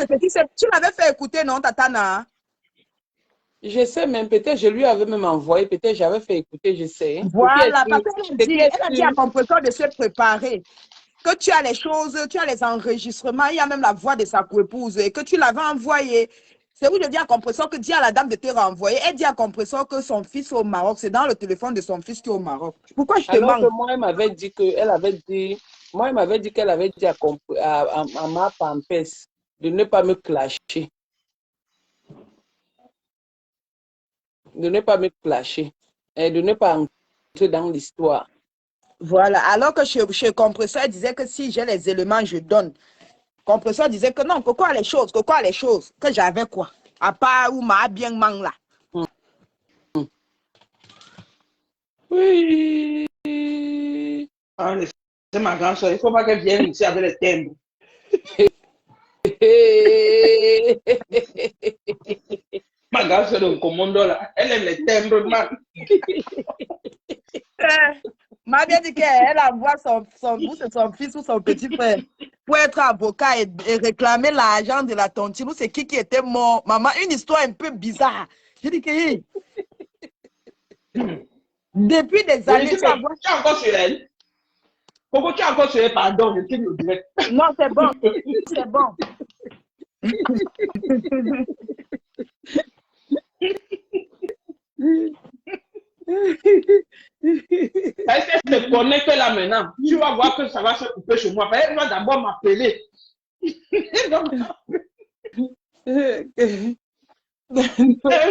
tu l'avais fait écouter, non, Tatana?
je sais même, peut-être je lui avais même envoyé, peut-être j'avais fait écouter, je sais.
Voilà, parce qu'elle
est
a dit à
sûr,
Compresseur de se préparer. Que tu as les choses, tu as les enregistrements, il y a même la voix de sa épouse et que tu l'avais envoyé. C'est où je dis à Compresseur que dis à la dame de te renvoyer. Elle dit à Compresseur que son fils est au Maroc. C'est dans le téléphone de son fils qui est au Maroc. Pourquoi je te
alors que
manque?
moi, elle m'avait dit qu'elle avait dit, moi, elle m'avait dit qu'elle avait dit à ma Pampes de ne pas me clasher. De ne pas me clasher. Et de ne pas entrer dans l'histoire.
Voilà. Alors que chez Compresseur, elle disait que si j'ai les éléments, je donne. Compresseur disait que non, Coco a les choses, Coco a les choses. Que j'avais quoi? À part où m'a bien mang là.
Oui.
Ah, c'est ma grande soeur. Il ne faut pas qu'elle vienne ici avec les timbres. Ma grande soeur de commando là, elle aime les timbres, man.
M'a bien dit qu'elle envoie son fils ou son petit frère pour être avocat et réclamer l'argent de la tontine. Ou c'est qui était mort. Maman, une histoire un peu bizarre. J'ai dit que hey, depuis des
Je
années,
dis
tu
que
envoies.
tu es encore sur elle. Pourquoi tu es encore sur elle? Pardon, je quitte le direct.
Non, c'est bon. C'est bon.
Est-ce qu'elle se connecte là maintenant? Tu vas voir que ça va se couper chez moi. Elle va d'abord m'appeler. Un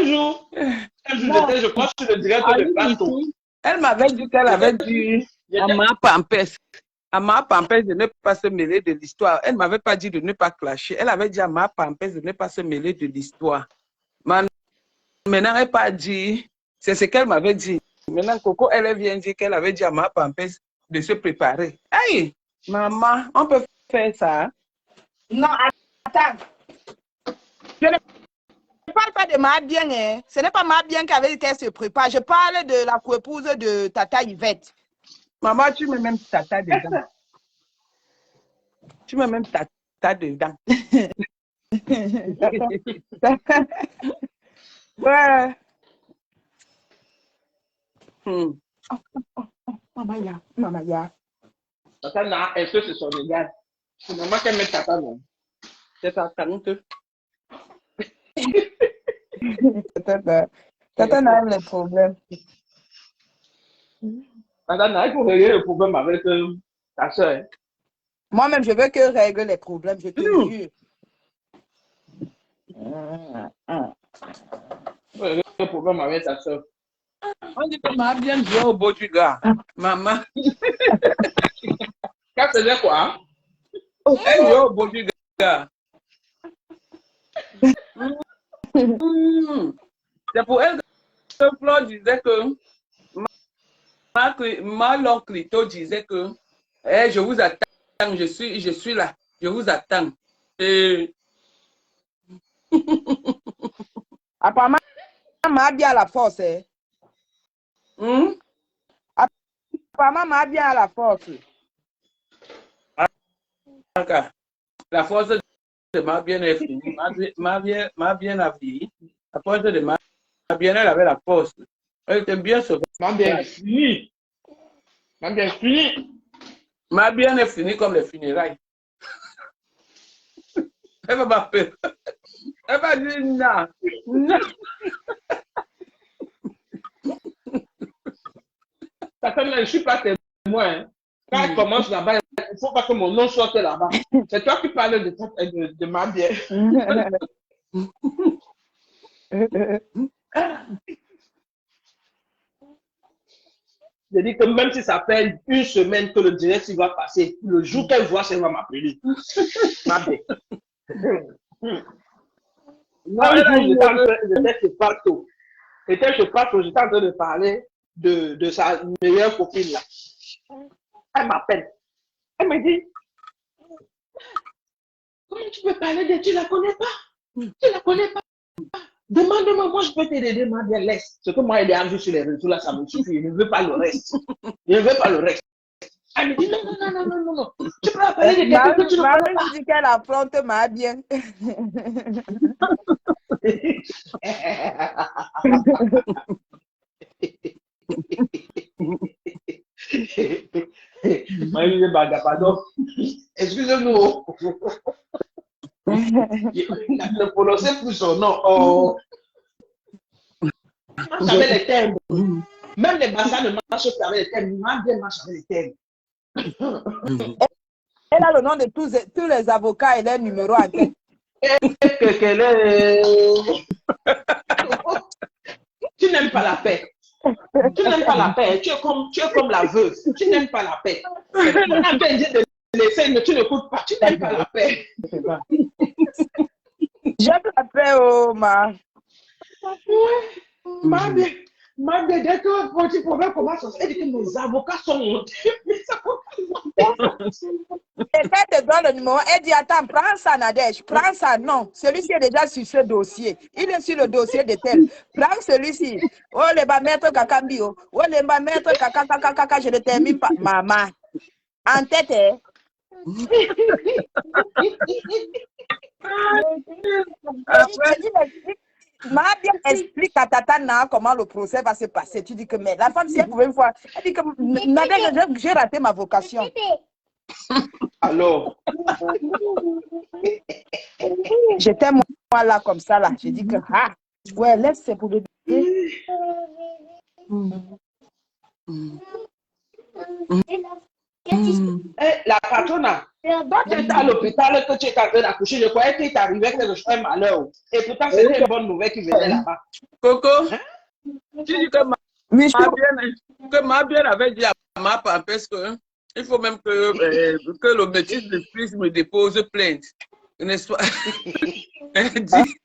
jour, je crois, sur le direct de plateau.
Elle m'avait dit qu'elle avait dit à ma Pampes de ne pas se mêler de l'histoire. Elle ne m'avait pas dit de ne pas clasher. Elle avait dit à ma Pampes de ne pas se mêler de l'histoire. Maintenant, elle n'a pas dit, c'est ce qu'elle m'avait dit. Maintenant, Coco, elle vient dire qu'elle avait dit à ma Pampes de se préparer. Hey, maman, on peut faire ça?
Non, attends. Je ne parle pas de ma bien. Hein. Ce n'est pas ma bien qui avait dit qu'elle se prépare. Je parle de la coépouse de Tata Yvette.
Maman, tu mets même tata dedans. Tu mets même tata dedans.
Ouais. Maman, ya.
Tata n'a, est-ce que c'est son égal? C'est maman qui met tata, non?
C'est ta tante.
Tata n'a pas les problèmes.
Tata n'a, il faut régler le problème avec ta soeur.
Moi-même, je veux que règle les problèmes, je te jure.
Il faut régler le problème avec ta soeur.
On dit que maman bien joué au beau du gars. Maman.
Qu'elle faisait quoi?
Elle jouait au beau du gars. C'est pour elle que Flo disait que ma l'oncle Lito disait que je vous attends, je suis là, je vous attends. Et...
Apparemment, m'a bien à la force. Apparemment, m'a bien à la force.
La force de ma bien est finie. Ma bien a vieilli. La force de ma bien, elle avait la force. Elle était bien sauvée.
Ma bien est finie. Ma bien est finie.
Ma bien est finie comme les funérailles. Elle va m'appeler. Elle va dire non. Non.
Personne, je ne suis pas témoin. Hein. Quand elle commence là-bas, il ne faut pas que mon nom sorte là-bas. C'est toi qui parles de ma bien. Je dis que même si ça fait une semaine que le direct il va passer, le jour qu'elle voit, elle va m'appeler. Ma belle.
Non,
Un
elle a
jour,
une
j'étais chez Pato. J'étais en train de parler de sa meilleure copine là. Elle m'appelle. Elle me dit, comment tu peux parler de tu la connais pas? Tu la connais pas? Demande-moi, moi je peux t'aider, demande laisse. Ce que moi, il est sur les réseaux là, ça me suffit. Je ne veux pas le reste. Je ne veux pas le reste. Elle me dit, non. Tu peux parler de quelqu'un que tu ne connais pas.
dit qu'elle affronte ma bien.
Pardon. Excusez-nous. Ne prononcez plus son nom. Oh. Marche avec les thèmes. Même les bassins ne marchent plus avec les thèmes. Moi, bien marche avec les thèmes.
Elle a le nom de tous les avocats et les numéros en tête.
Tu n'aimes pas la paix. Tu n'aimes pas la paix. Tu es comme la veuve. Tu n'aimes pas la paix. On a bien dit de laisser, mais tu n'écoutes pas. Tu n'aimes pas la paix.
J'aime la paix, oh, ma.
Ouais. Madame, dès que le petit problème commence, elle dit que mes avocats sont montés.
Et quand elle te donne le numéro, elle dit, attends, prends ça, Nadège, prends ça. Non, celui-ci est déjà sur ce dossier. Il est sur le dossier de tel. Prends celui-ci. Oh, le bas maître Kakambio. Oh, le bas maître Kaka, je ne termine pas. Maman, en tête, hein? Ma bien explique à Tata Na comment le procès va se passer. Tu dis que, mais la femme, si elle pouvait me voir, elle dit que, Nadège, j'ai raté ma vocation.
Alors,
j'étais moi là comme ça là. J'ai dit que ah ouais laisse c'est pour le bébé.
La patronne, toi tu étais à l'hôpital que tu es en train d'accoucher, je croyais qu'il t'arrivait quelque chose de malheur. Et pourtant c'était une bonne nouvelle qui venait là-bas.
Coco, tu dis que ma bien avait dit à ma papa parce que il faut même que le métis de Suisse me dépose plainte. N'est-ce pas? Elle dit.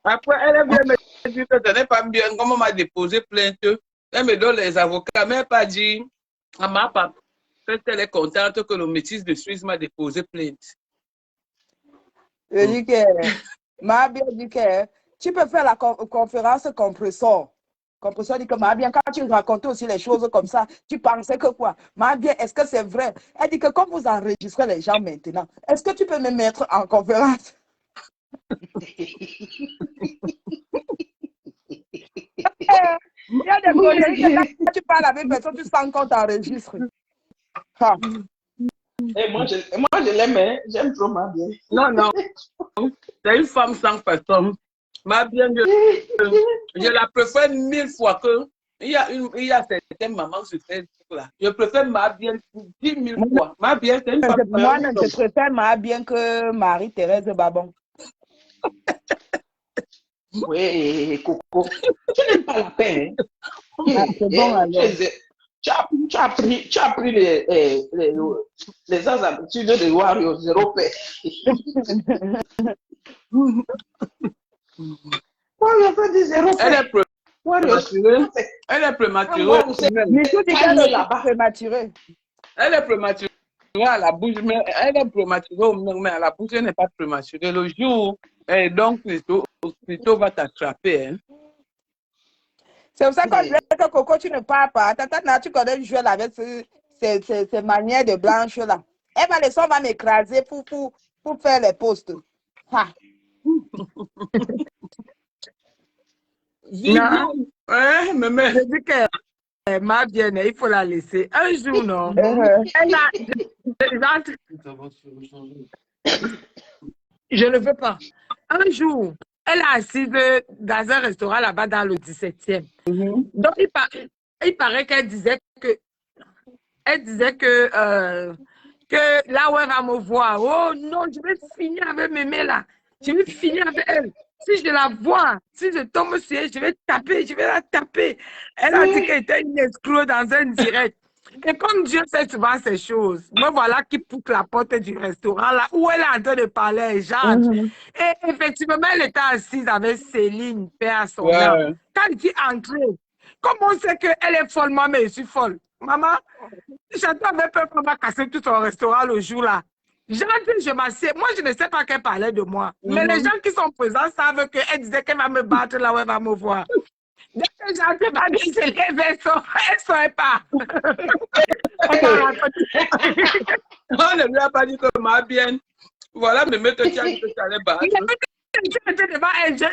Après, elle a bien me dit que ce n'est pas bien. Comment m'a déposé plainte? Elle me donne les avocats, mais elle n'a pas dit à ma papa qu'elle est contente que le métis de Suisse m'a déposé plainte.
Je dis que m'a bien dit que tu peux faire la conférence compresseur. Compresseur dit que m'a bien, quand tu racontais aussi les choses comme ça, tu pensais que quoi? M'a bien, est-ce que c'est vrai? Elle dit que comme vous enregistrez les gens maintenant, est-ce que tu peux me mettre en conférence? Il y a des collègues que quand tu parles avec personne, tu sens qu'on t'enregistre. Ah.
Et moi, je l'aime, hein. J'aime trop ma bien.
Non. C'est une femme sans personne. Ma bien, je la préfère 1000 fois que. Il y a certaines mamans sur Facebook-là. Je préfère ma bien 10 000 fois. Ma bien, c'est une femme.
Moi, je préfère ma bien que Marie-Thérèse Babon.
Oui, Coco. Tu n'aimes pas la paix. Hein?
Ah, c'est bon, alors.
Tu as pris les habitudes de Warriors, zéro paix. Warriors fait du zéro paix.
Elle est prématurée. Elle est prématurée à la bouche, mais elle est prématurée, mais à la bouche, elle n'est pas prématurée. Le jour, donc, plutôt va t'attraper. Hein.
C'est pour ça qu'on dit que Coco, tu ne parles pas. Tata, tu connais le jeu avec ces manières de blanche là. Elle va laisser, on va m'écraser pour faire les postes. Ha.
Non. Mais
je dis que ma bien, il faut la laisser. Un jour, non. Je ne veux pas. Un jour, elle a assise dans un restaurant là-bas dans le 17e. Donc, il paraît qu'elle disait que là où elle va me voir, oh non, je vais finir avec Mémé là. Je vais finir avec elle. Si je la vois, si je tombe sur elle, je vais taper, je vais la taper. Elle a dit qu'elle était une escroc dans un direct. Et comme Dieu fait souvent ces choses, me voilà qui pousse la porte du restaurant là où elle est en train de parler à Jeanne. Et effectivement, elle était assise avec Céline, père à son âme.
Ouais.
Quand il est entré, comme on sait qu'elle est folle, moi, mais je suis folle. Maman, j'attends avec peur qu'on va casser tout son restaurant le jour là. J'ai dit, je m'assieds. Moi, je ne sais pas qu'elle parlait de moi. Mais les gens qui sont présents savent qu'elle disait qu'elle va me battre là où elle va me voir. Dès que j'ai entendu ma vie se lever, elle ne saurait pas. On m'a raconté.
On ne lui a pas dit que ma bien. Voilà, mais maintenant tu as dit que tu allais battre.
J'étais devant elle, j'ai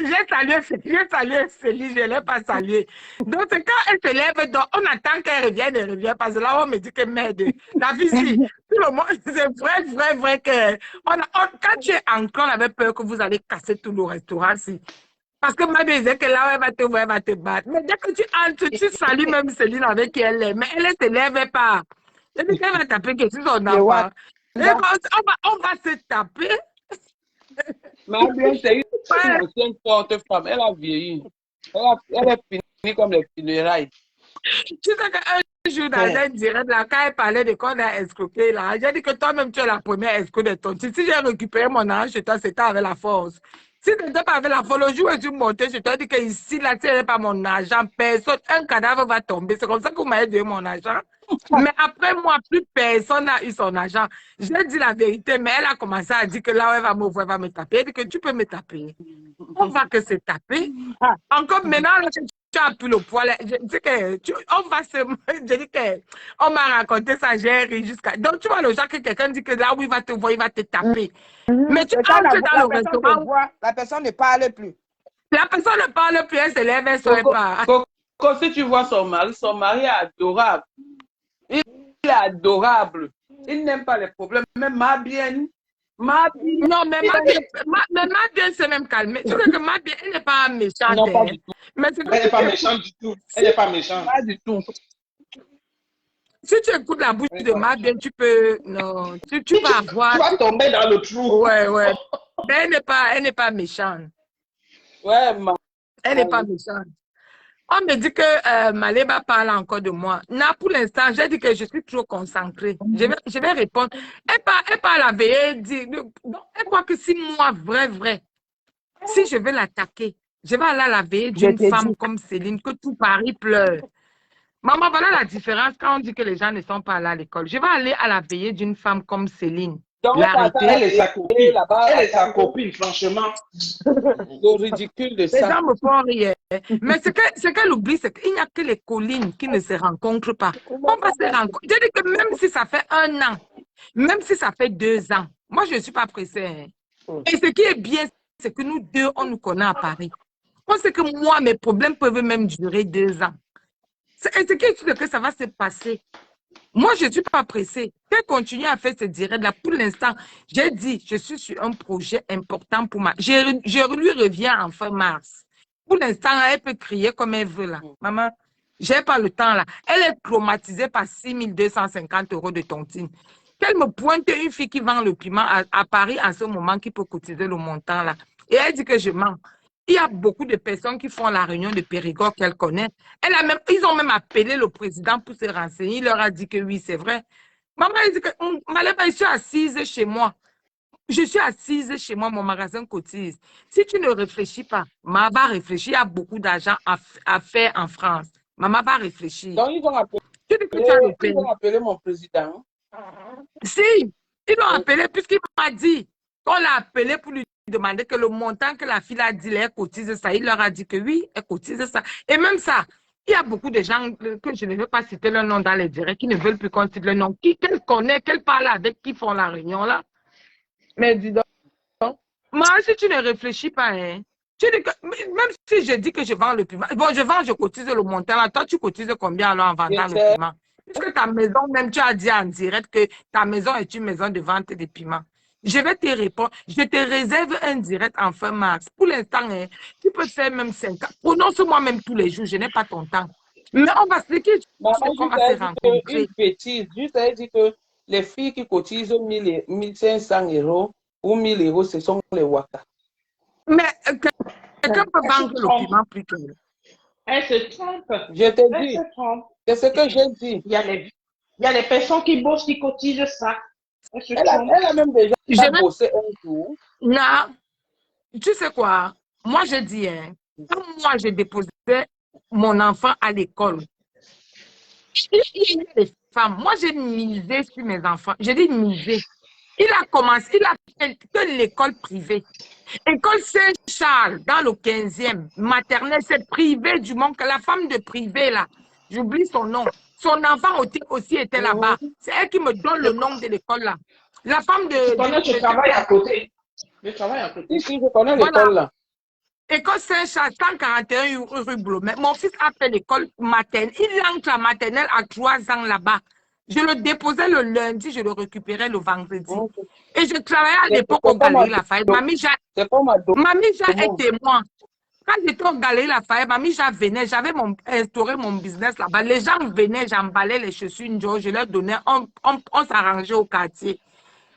salué Céline, je ne l'ai pas saluée. Donc, c'est quand elle se lève, donc, on attend qu'elle revienne, elle revient. Parce que là, on me dit que merde, la fille, si, tout le monde, c'est vrai que. Quand tu es en clan, on avait peur que vous allez casser tout le restaurant. Si. Parce que ma mère disait que là, elle va te voir, elle va te battre. Mais dès que tu entres, tu salues même Céline avec qui elle est. Mais elle ne se lève pas. Elle dit qu'elle va taper que si son enfant. On va se taper.
Ma bien, c'est une ancienne forte femme. Elle a vieilli. Elle est finie comme les funérailles.
Tu sais qu'un jour, dans un direct, là, quand elle parlait de qu'on a escroqué, là, j'ai dit que toi-même, tu es la première escroc de ton titre. Si j'ai récupéré mon argent chez toi, c'était avec la force. Si tu n'étais pas avec la force, le jour où je suis montée, je t'ai dit que ici, là, tu n'avais pas mon argent, personne, un cadavre va tomber. C'est comme ça que vous m'avez donné mon argent. Mais après moi, plus personne n'a eu son argent. J'ai dit la vérité, mais elle a commencé à dire que là où elle va me voir, elle va me taper. Elle dit que tu peux me taper. On va que se taper. Encore maintenant, là, tu as plus le poil. Je dis que on va se. Je dis que on m'a raconté ça, j'ai ri jusqu'à. Donc tu vois le genre que quelqu'un dit que là où il va te voir, il va te taper. Mais tu entres dans le restaurant.
La personne ne parle plus.
La personne ne parle plus, elle se lève, elle ne saurait pas.
Coco, si tu vois son mari est adorable. Il est adorable. Il n'aime pas les problèmes. Mais ma bien.
Non, mais ma bien s'est même calmée. Tu sais que ma bien, elle n'est pas méchante.
Non, pas du tout.
Mais
Elle n'est pas méchante du tout. Elle n'est pas méchante.
Pas du tout.
Si tu écoutes la bouche de ma bien, tu peux. Non, tu vas avoir.
Tu vas tomber dans le trou.
Ouais, ouais. Mais elle n'est pas méchante.
Ouais,
Elle n'est pas méchante. On me dit que Maléba parle encore de moi. Non, pour l'instant, j'ai dit que je suis trop concentrée. Je vais répondre. Elle parle la veille, elle dit. Elle croit que si moi, vrai, si je vais l'attaquer, je vais aller à la veille d'une femme comme Céline, que tout Paris pleure. Maman, voilà la différence quand on dit que les gens ne sont pas allés à l'école. Je vais aller à la veillée d'une femme comme Céline.
Donc,
elle est sa copine là-bas. Elle est sa copine, franchement.
C'est ridicule de
Les
ça.
gens me font rire. Mais ce qu'elle oublie, c'est qu'il n'y a que les collines qui ne se rencontrent pas. On va se rencontrer. Je dis que même si ça fait 1 an, même si ça fait 2 ans, moi, je ne suis pas pressée. Et ce qui est bien, c'est que nous deux, on nous connaît à Paris. On sait que moi, mes problèmes peuvent même durer 2 ans. Et ce qui est sûr que ça va se passer. Moi, je ne suis pas pressée. Elle continue à faire ce direct-là. Pour l'instant, j'ai dit, je suis sur un projet important pour moi. Je lui reviens en fin mars. Pour l'instant, elle peut crier comme elle veut là. Maman, je n'ai pas le temps là. Elle est traumatisée par 6 250 € de tontine. Qu'elle me pointe une fille qui vend le piment à Paris en ce moment qui peut cotiser le montant là. Et elle dit que je mens. Il y a beaucoup de personnes qui font la réunion de Périgord qu'elle connaît. Ils ont même appelé le président pour se renseigner. Il leur a dit que oui, c'est vrai. Maman, elle dit que Maléba, je suis assise chez moi. Je suis assise chez moi, mon magasin cotise. Si tu ne réfléchis pas, maman va réfléchir. Il y a beaucoup d'argent à faire en France. Maman va réfléchir.
Donc, ils vont appeler mon président.
Si, ils l'ont appelé puisqu'il m'a dit qu'on l'a appelé pour lui demander que le montant que la fille a dit, elle cotise ça. Il leur a dit que oui, elle cotise ça. Et même ça, il y a beaucoup de gens que je ne veux pas citer leur nom dans les directs qui ne veulent plus qu'on cite leur nom. Qu'elle connaît, qu'elle parle avec, qui font la réunion là. Mais dis donc, moi, si tu ne réfléchis pas, hein, tu dis que, même si je dis que je vends le piment, bon, je cotise le montant là. Toi, tu cotises combien alors en vendant le piment? Puisque ta maison, même tu as dit en direct que ta maison est une maison de vente de piment. Je vais te répondre. Je te réserve un direct en fin mars. Pour l'instant, hein, tu peux faire même 5 ans. Prononce-moi même tous les jours. Je n'ai pas ton temps. Mais on va se dire qu'on va se rencontrer.
Une bêtise. Juste, elle dit que les filles qui cotisent 1500 € ou 1000 €, ce sont les Waka.
Mais quelqu'un peut
Elle se
vendre le
trompe.
piment plus qu'elle.
Elle se trompe.
Je te
Elle
dis,
se trompe.
c'est ce que j'ai dit.
Il y a les personnes qui bossent, qui cotisent ça. Elle se trompe.
Elle a même déjà
Je vais...
bossé un jour.
Non, tu sais quoi? Moi, je dis, hein, quand moi, j'ai déposé mon enfant à l'école, il y a des femmes. Moi, j'ai misé sur mes enfants. J'ai dit misé. Il a commencé, il a fait que l'école privée. École Saint-Charles, dans le 15e, maternelle, c'est privé du monde. La femme de privé, là, j'oublie son nom. Son enfant aussi était là-bas. C'est elle qui me donne le nom de l'école, là. La femme de...
Je travaille à côté. Je travaille à côté.
Si, je connais
Voilà.
l'école là.
École Saint-Charles, 141 rue Blomet. Mon fils a fait l'école maternelle. Il entre la maternelle à 3 ans là-bas. Je le déposais le lundi, je le récupérais le vendredi. Et je travaillais à l'époque au Galerie Lafayette. Mamie Ja est témoin. Quand j'étais au Galerie Lafayette, Mamie Ja venait, j'avais instauré mon business là-bas. Les gens venaient, j'emballais les chaussures, je leur donnais, on s'arrangeait au quartier.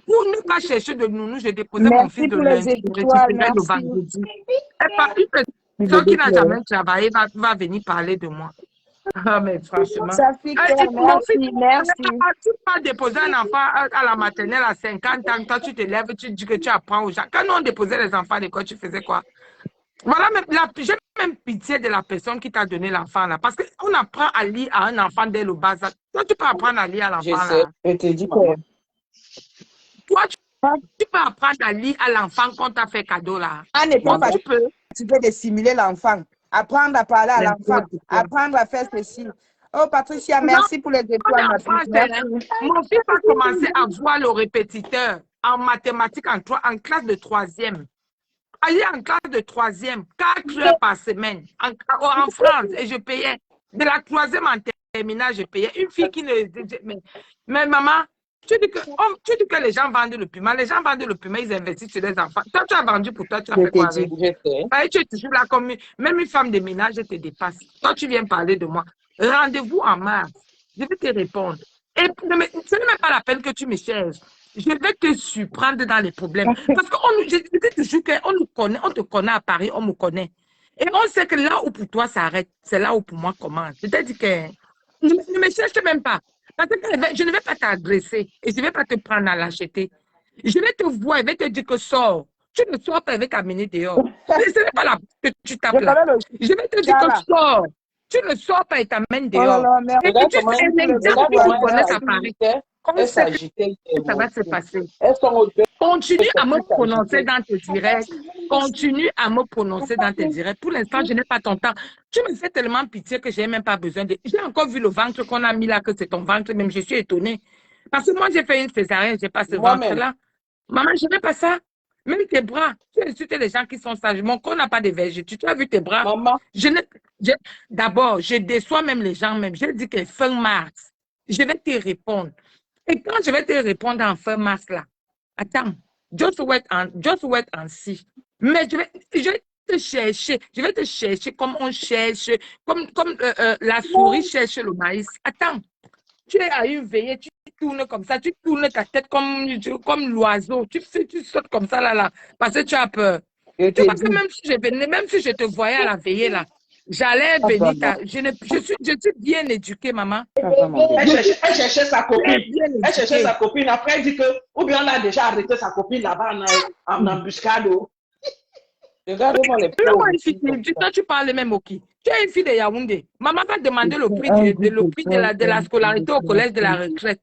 Pour ne pas chercher de nounou, je déposais mon fils le lundi, je récupérais le vendredi. Et pas une personne qui n'a jamais travaillé va venir parler de moi. Ah, mais franchement.
Merci.
Tu vas déposer un enfant à la maternelle à 50 ans, toi tu te lèves, tu dis que tu apprends aux gens. Quand nous on déposait les enfants à l'école, tu faisais quoi? Voilà, j'ai même pitié de la personne qui t'a donné l'enfant là. Parce qu'on apprend à lire à un enfant dès le bas âge. Toi, tu peux apprendre à lire à l'enfant là.
Je te dis quoi?
Toi, tu peux apprendre à lire à l'enfant qu'on t'a fait cadeau là.
En étant fatigué de simuler l'enfant. Apprendre à parler à l'enfant. Apprendre à faire ceci. Oh, Patricia, merci pour les étoiles.
Mon fils a commencé à voir le répétiteur en mathématiques en classe de 3e. Aller en classe de 3e, 4 heures par semaine en France. Et je payais. De la 3e en terminale, je payais. Une fille qui ne... Mais maman, tu dis que les gens vendent le piment. Les gens vendent le piment, ils investissent sur les enfants. Toi, tu as vendu pour toi, tu as fait quoi avec? Tu es toujours là comme... Même une femme de ménage te dépasse. Toi, tu viens parler de moi. Rendez-vous en mars. Je vais te répondre. Et ce n'est même pas la peine que tu me cherches. Je vais te surprendre dans les problèmes. Parce que je dis toujours qu'on nous connaît, on te connaît à Paris, on me connaît. Et on sait que là où pour toi ça arrête, c'est là où pour moi commence. C'est-à-dire que ne me cherche même pas. Parce que je ne vais pas t'agresser et je ne vais pas te prendre à l'acheter. Je vais te voir, je vais te dire que sors. Tu ne sors pas avec amener dehors. Ce n'est pas là que tu tapes là. Je vais te dire que sors. Tu ne sors pas et t'amènes dehors. Et tu sais, un exemple qui connaissent à Paris. On sait que ça va se passer. Continue à me prononcer dans tes directs. Continue à me prononcer dans tes directs. Pour l'instant, je n'ai pas ton temps. Tu me fais tellement pitié que je n'ai même pas besoin de... J'ai encore vu le ventre qu'on a mis là, que c'est ton ventre, même je suis étonnée. Parce que moi, j'ai fait une césarienne, je n'ai pas ce ventre-là. Maman, je n'ai pas ça. Même tes bras. Tu insultes les gens qui sont sages. Mon corps n'a pas de vergeture. Tu as vu tes bras?
Maman.
D'abord, je déçois même les gens même. Je dis que fin mars, je vais te répondre. Et quand je vais te répondre en fin mars là, attends, just wait and see. Mais je vais te chercher. Je vais te chercher comme on cherche, comme la souris cherche le maïs. Attends, tu es à une veillée, tu tournes comme ça, tu tournes ta tête comme l'oiseau. Tu sautes comme ça là, parce que tu as peur. Parce que même si je te voyais à la veillée là, j'allais venir. Je suis bien éduquée, maman.
Elle cherchait sa copine. Elle cherchait sa copine. Après, elle dit que, ou bien on a déjà arrêté sa copine là-bas en embuscade.
Regarde-moi les
Toi, tu parles même au qui? Tu es une fille de Yaoundé. Maman va demander le prix de la scolarité au collège de la retraite.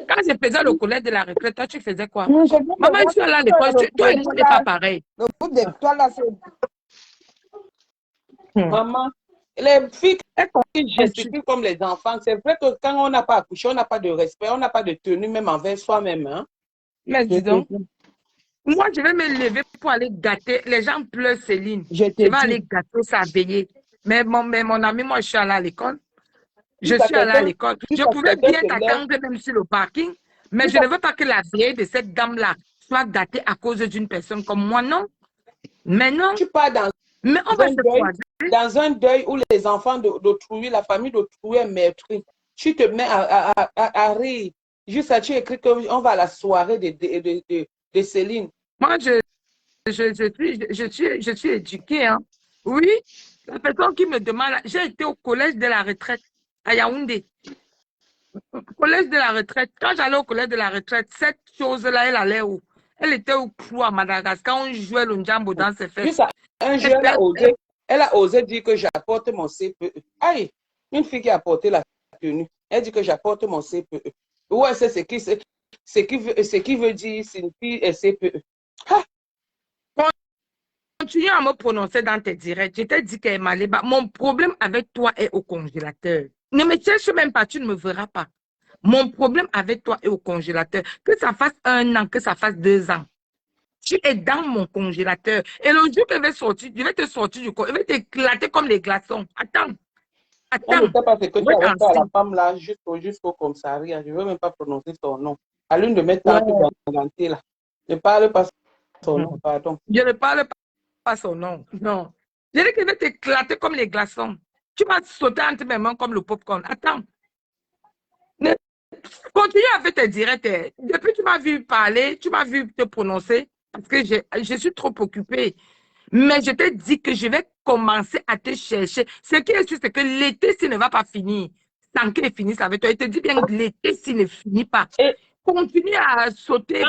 Quand je faisais le collège de la retraite, toi, tu faisais quoi? Maman, je suis allée à l'école. Toi et moi, on n'est pas pareil.
Le groupe de toi là, c'est...
Maman, les filles qui gesticulent comme les enfants, c'est vrai que quand on n'a pas accouché, on n'a pas de respect, on n'a pas de tenue même envers soi-même. Hein?
Mais dis donc, moi, je vais me lever pour aller gâter. Les gens pleurent, Céline. Je vais aller gâter sa veillée. Mais mon ami, moi, je suis allée à l'école. Je suis allée à l'école. Je pouvais bien t'attendre même sur le parking, mais je ne veux pas que la veillée de cette dame-là soit gâtée à cause d'une personne comme moi, non. Mais non.
Tu pars
mais on va se croiser.
Dans un deuil où les enfants d'autrui, la famille d'autrui est meurtrie, tu te mets à rire. Juste ça, tu écris qu'on va à la soirée de Céline.
Moi, je suis éduquée. Hein. Oui, la personne qui me demande, j'ai été au collège de la retraite à Yaoundé. Collège de la retraite. Quand j'allais au collège de la retraite, cette chose-là, elle allait où? Elle était au clou à Madagascar. On jouait le njambo dans ses fesses.
Juste un jour, elle a osé dire que j'apporte mon CPE. Aïe, une fille qui a porté la tenue. Elle dit que j'apporte mon CPE. Ouais, c'est ce qui veut dire signifie CPE. Ah,
Continue à me prononcer dans tes directs. Je t'ai dit qu'elle m'a allé. Mon problème avec toi est au congélateur. Ne me cherche même pas, tu ne me verras pas. Mon problème avec toi est au congélateur. Que ça fasse 1 an, que ça fasse 2 ans. Tu es dans mon congélateur. Et le jour que je vais te sortir du corps, je vais t'éclater comme les glaçons. Attends.
on ne
Attends.
sait pas ce que tu
Ouais,
avais fait à la
ainsi.
femme là, jusqu'au commissariat. Je ne veux même pas prononcer son nom. À l'une de mes tantes
Ouais.
Bangantées là. Ne parle pas son nom, pardon.
Je ne parle pas son nom. Non. Je dis que je vais t'éclater comme les glaçons. Tu vas sauter entre mes mains comme le popcorn. Attends. Ne- Continue avec tes directs. Depuis que tu m'as vu parler, tu m'as vu te prononcer, parce que je suis trop occupée. Mais je te dis que je vais commencer à te chercher. Ce qui est sûr, c'est que l'été, s'il ne va pas finir, sans qu'il finisse avec toi, il te dit bien que l'été, s'il ne finit pas,
Et
continue à sauter,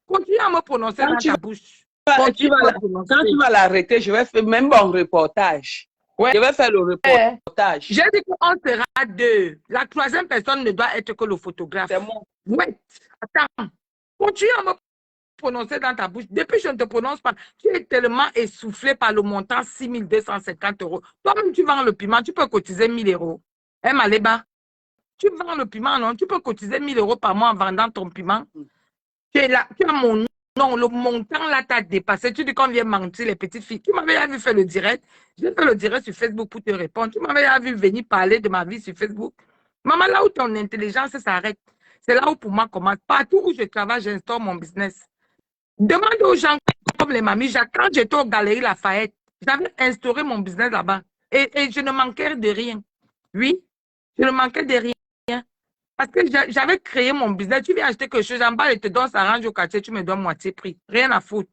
continue à me prononcer
quand
dans
tu
ta bouche.
vas,
Continue à me prononcer.
quand tu vas l'arrêter, je vais faire même mon reportage.
Ouais.
Je vais faire le reportage.
J'ai dit qu'on sera 2. La 3e personne ne doit être que le photographe.
C'est moi.
Ouais. Attends. Continue à me prononcer dans ta bouche. Depuis que je ne te prononce pas, tu es tellement essoufflé par le montant 6 250 €. Toi-même, tu vends le piment, tu peux cotiser 1 000 €. Hein, Maléba? Tu vends le piment, non? Tu peux cotiser 1 000 € par mois en vendant ton piment. Tu es là, tu as mon nom, le montant là t'a dépassé. Tu dis qu'on vient mentir les petites filles. Tu m'avais vu faire le direct. J'ai fait le direct sur Facebook pour te répondre. Tu m'avais vu venir parler de ma vie sur Facebook. Maman, là où ton intelligence s'arrête, c'est là où pour moi commence. Partout où je travaille, j'instaure mon business. Demande aux gens comme les mamies. Quand j'étais aux Galeries Lafayette, j'avais instauré mon business là-bas. Et je ne manquais de rien. Oui, je ne manquais de rien. Parce que j'avais créé mon business. Tu viens acheter quelque chose, en bas, et te donne, ça range au quartier, tu me donnes moitié prix. Rien à foutre.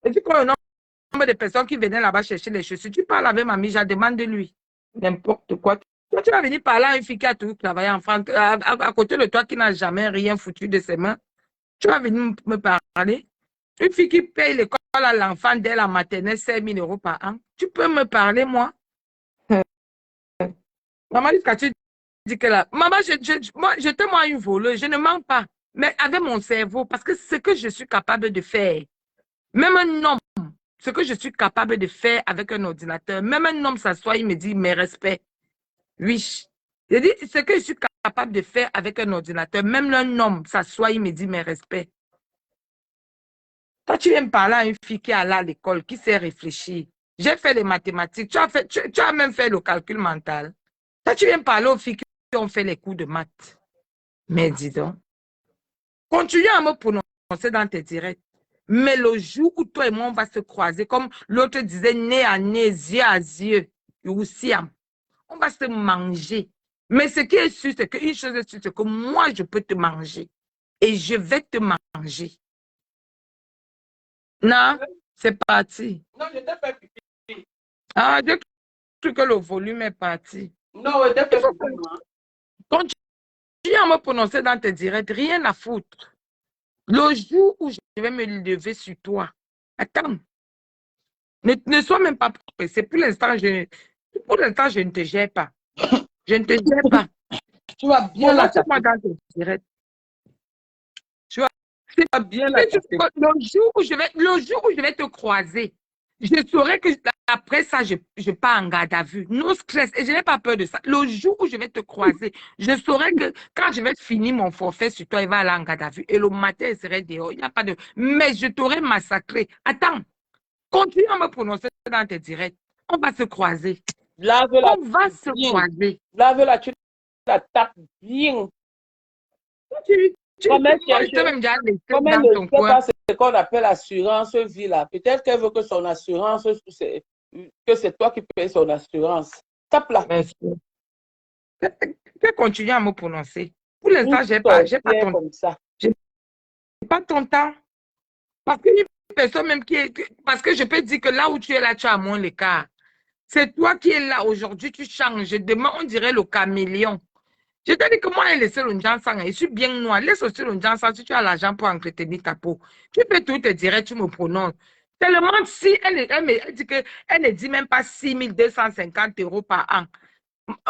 Et puis, quand le nombre de personnes qui venaient là-bas chercher les chaussures, tu parles avec mamie, je demande de lui. N'importe quoi. Toi, tu vas venir parler à une fille qui a toujours travaillé en France, à côté de toi qui n'a jamais rien foutu de ses mains. Tu vas venir me parler. Une fille qui paye l'école à l'enfant dès la maternelle, 5 000 € par an. Tu peux me parler, moi? Maman, jusqu'à tu dis que là, maman, j'étais moi une voleuse, je ne mens pas, mais avec mon cerveau, parce que ce que je suis capable de faire, même un homme, ce que je suis capable de faire avec un ordinateur, même un homme s'assoit, il me dit mes respects. Oui. Je dis, ce que je suis capable de faire avec un ordinateur, même un homme s'assoit, il me dit mes respects. Quand tu viens me parler à une fille qui est allée à l'école, qui sait réfléchir, j'ai fait les mathématiques, tu as même fait le calcul mental. Quand tu viens parler aux filles qui ont fait les cours de maths, mais dis donc, continue à me prononcer dans tes directs. Mais le jour où toi et moi, on va se croiser, comme l'autre disait, nez à nez, yeux à yeux, on va se manger. Mais ce qui est sûr, c'est qu'une chose est sûre, c'est que moi, je peux te manger. Et je vais te manger. Non, c'est parti.
Non, je t'ai fait pipi.
Ah, j'ai cru que le volume est parti.
Non, je t'ai fait pipi.
Continue à me prononcer dans tes directs, rien à foutre. Le jour où je vais me lever sur toi, attends, ne sois même pas pressé. Pour l'instant, je ne te gère pas. Je ne te gère pas.
Tu vas bien la taper.
Moi dans tes directs.
Tu vas bien la taper.
Le jour où je vais te croiser, je saurai que après ça, je pars en garde à vue. No stress. Et je n'ai pas peur de ça. Le jour où je vais te croiser, je saurai que quand je vais finir mon forfait sur toi, il va aller en garde à vue. Et le matin, il serait dehors. Il n'y a pas de... Mais je t'aurai massacré. Attends. Continue à me prononcer dans tes directs. On va se croiser.
Lave-la.
On va se croiser.
Lave-la, tu la tapes bien.
Comme elle ne
sait pas ce qu'on appelle assurance vie là. Peut-être qu'elle veut que son assurance, que c'est toi qui payes son assurance. Tape-la.
Tu continues à me prononcer. Pour l'instant, j'ai pas ton temps.
Comme ça.
J'ai pas ton temps. Parce qu'une personne même qui est... Parce que je peux dire que là où tu es là, tu as moins l'écart. C'est toi qui es là aujourd'hui, tu changes. Demain, on dirait le caméléon. Je te dis que moi, laisser le sang, je suis bien noir. Laisse aussi le sang si tu as l'argent pour entretenir ta peau. Tu peux tout te dire, tu me prononces. Tellement si elle dit que elle ne dit même pas 6 250 € par an.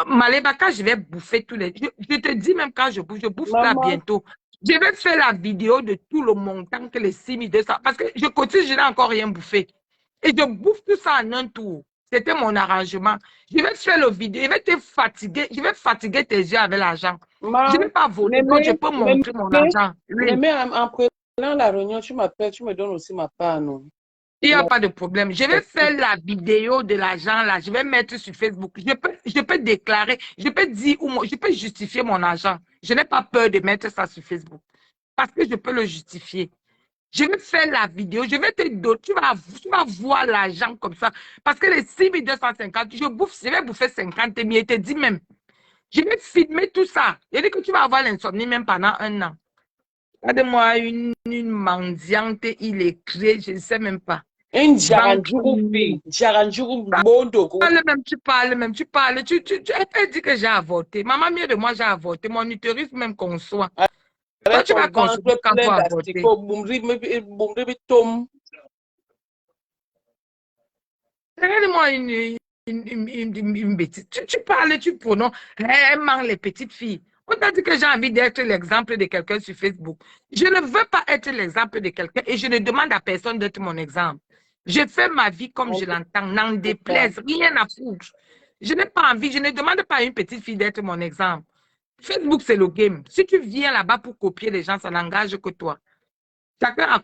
Maléba, quand je vais bouffer tous les... Je te dis même quand je bouffe là
Maman,
bientôt. Je vais faire la vidéo de tout le montant que les 6200... Parce que je cotise, je n'ai encore rien bouffé. Et je bouffe tout ça en un tour. C'était mon arrangement. Je vais faire la vidéo, je vais te fatiguer, je vais fatiguer tes yeux avec l'argent. Je ne vais pas voler, donc je peux montrer mon argent. Oui.
mais en prenant la réunion, tu m'appelles, tu me donnes aussi ma part, non?
Il n'y a pas de problème. Je vais faire la vidéo de l'argent là. Je vais mettre sur Facebook. Je peux déclarer, je peux dire, je peux justifier mon argent. Je n'ai pas peur de mettre ça sur Facebook. Parce que je peux le justifier. Je vais faire la vidéo. Je vais te donner. Tu vas voir l'argent comme ça. Parce que les 6250, je vais bouffer 50 000. Je te dis même. Je vais filmer tout ça. Je dis que tu vas avoir l'insomnie même pendant 1 an. Regarde-moi une mendiante illettrée, je ne sais même pas.
Une Djaranjourou, Bondo.
Tu parles même. Tu elle dit que j'ai avorté. Maman, mieux de moi, j'ai avorté. Mon utérus même conçoit. Toi, tu vas construire quand tu as avorté. Regarde-moi une bêtise. Tu parles, tu prononces. Elle manque les petites filles. On t'a dit que j'ai envie d'être l'exemple de quelqu'un sur Facebook. Je ne veux pas être l'exemple de quelqu'un et je ne demande à personne d'être mon exemple. Je fais ma vie comme je l'entends, n'en déplaise, rien à foutre. Je n'ai pas envie, je ne demande pas à une petite fille d'être mon exemple. Facebook, c'est le game. Si tu viens là-bas pour copier les gens, ça n'engage que toi. Chacun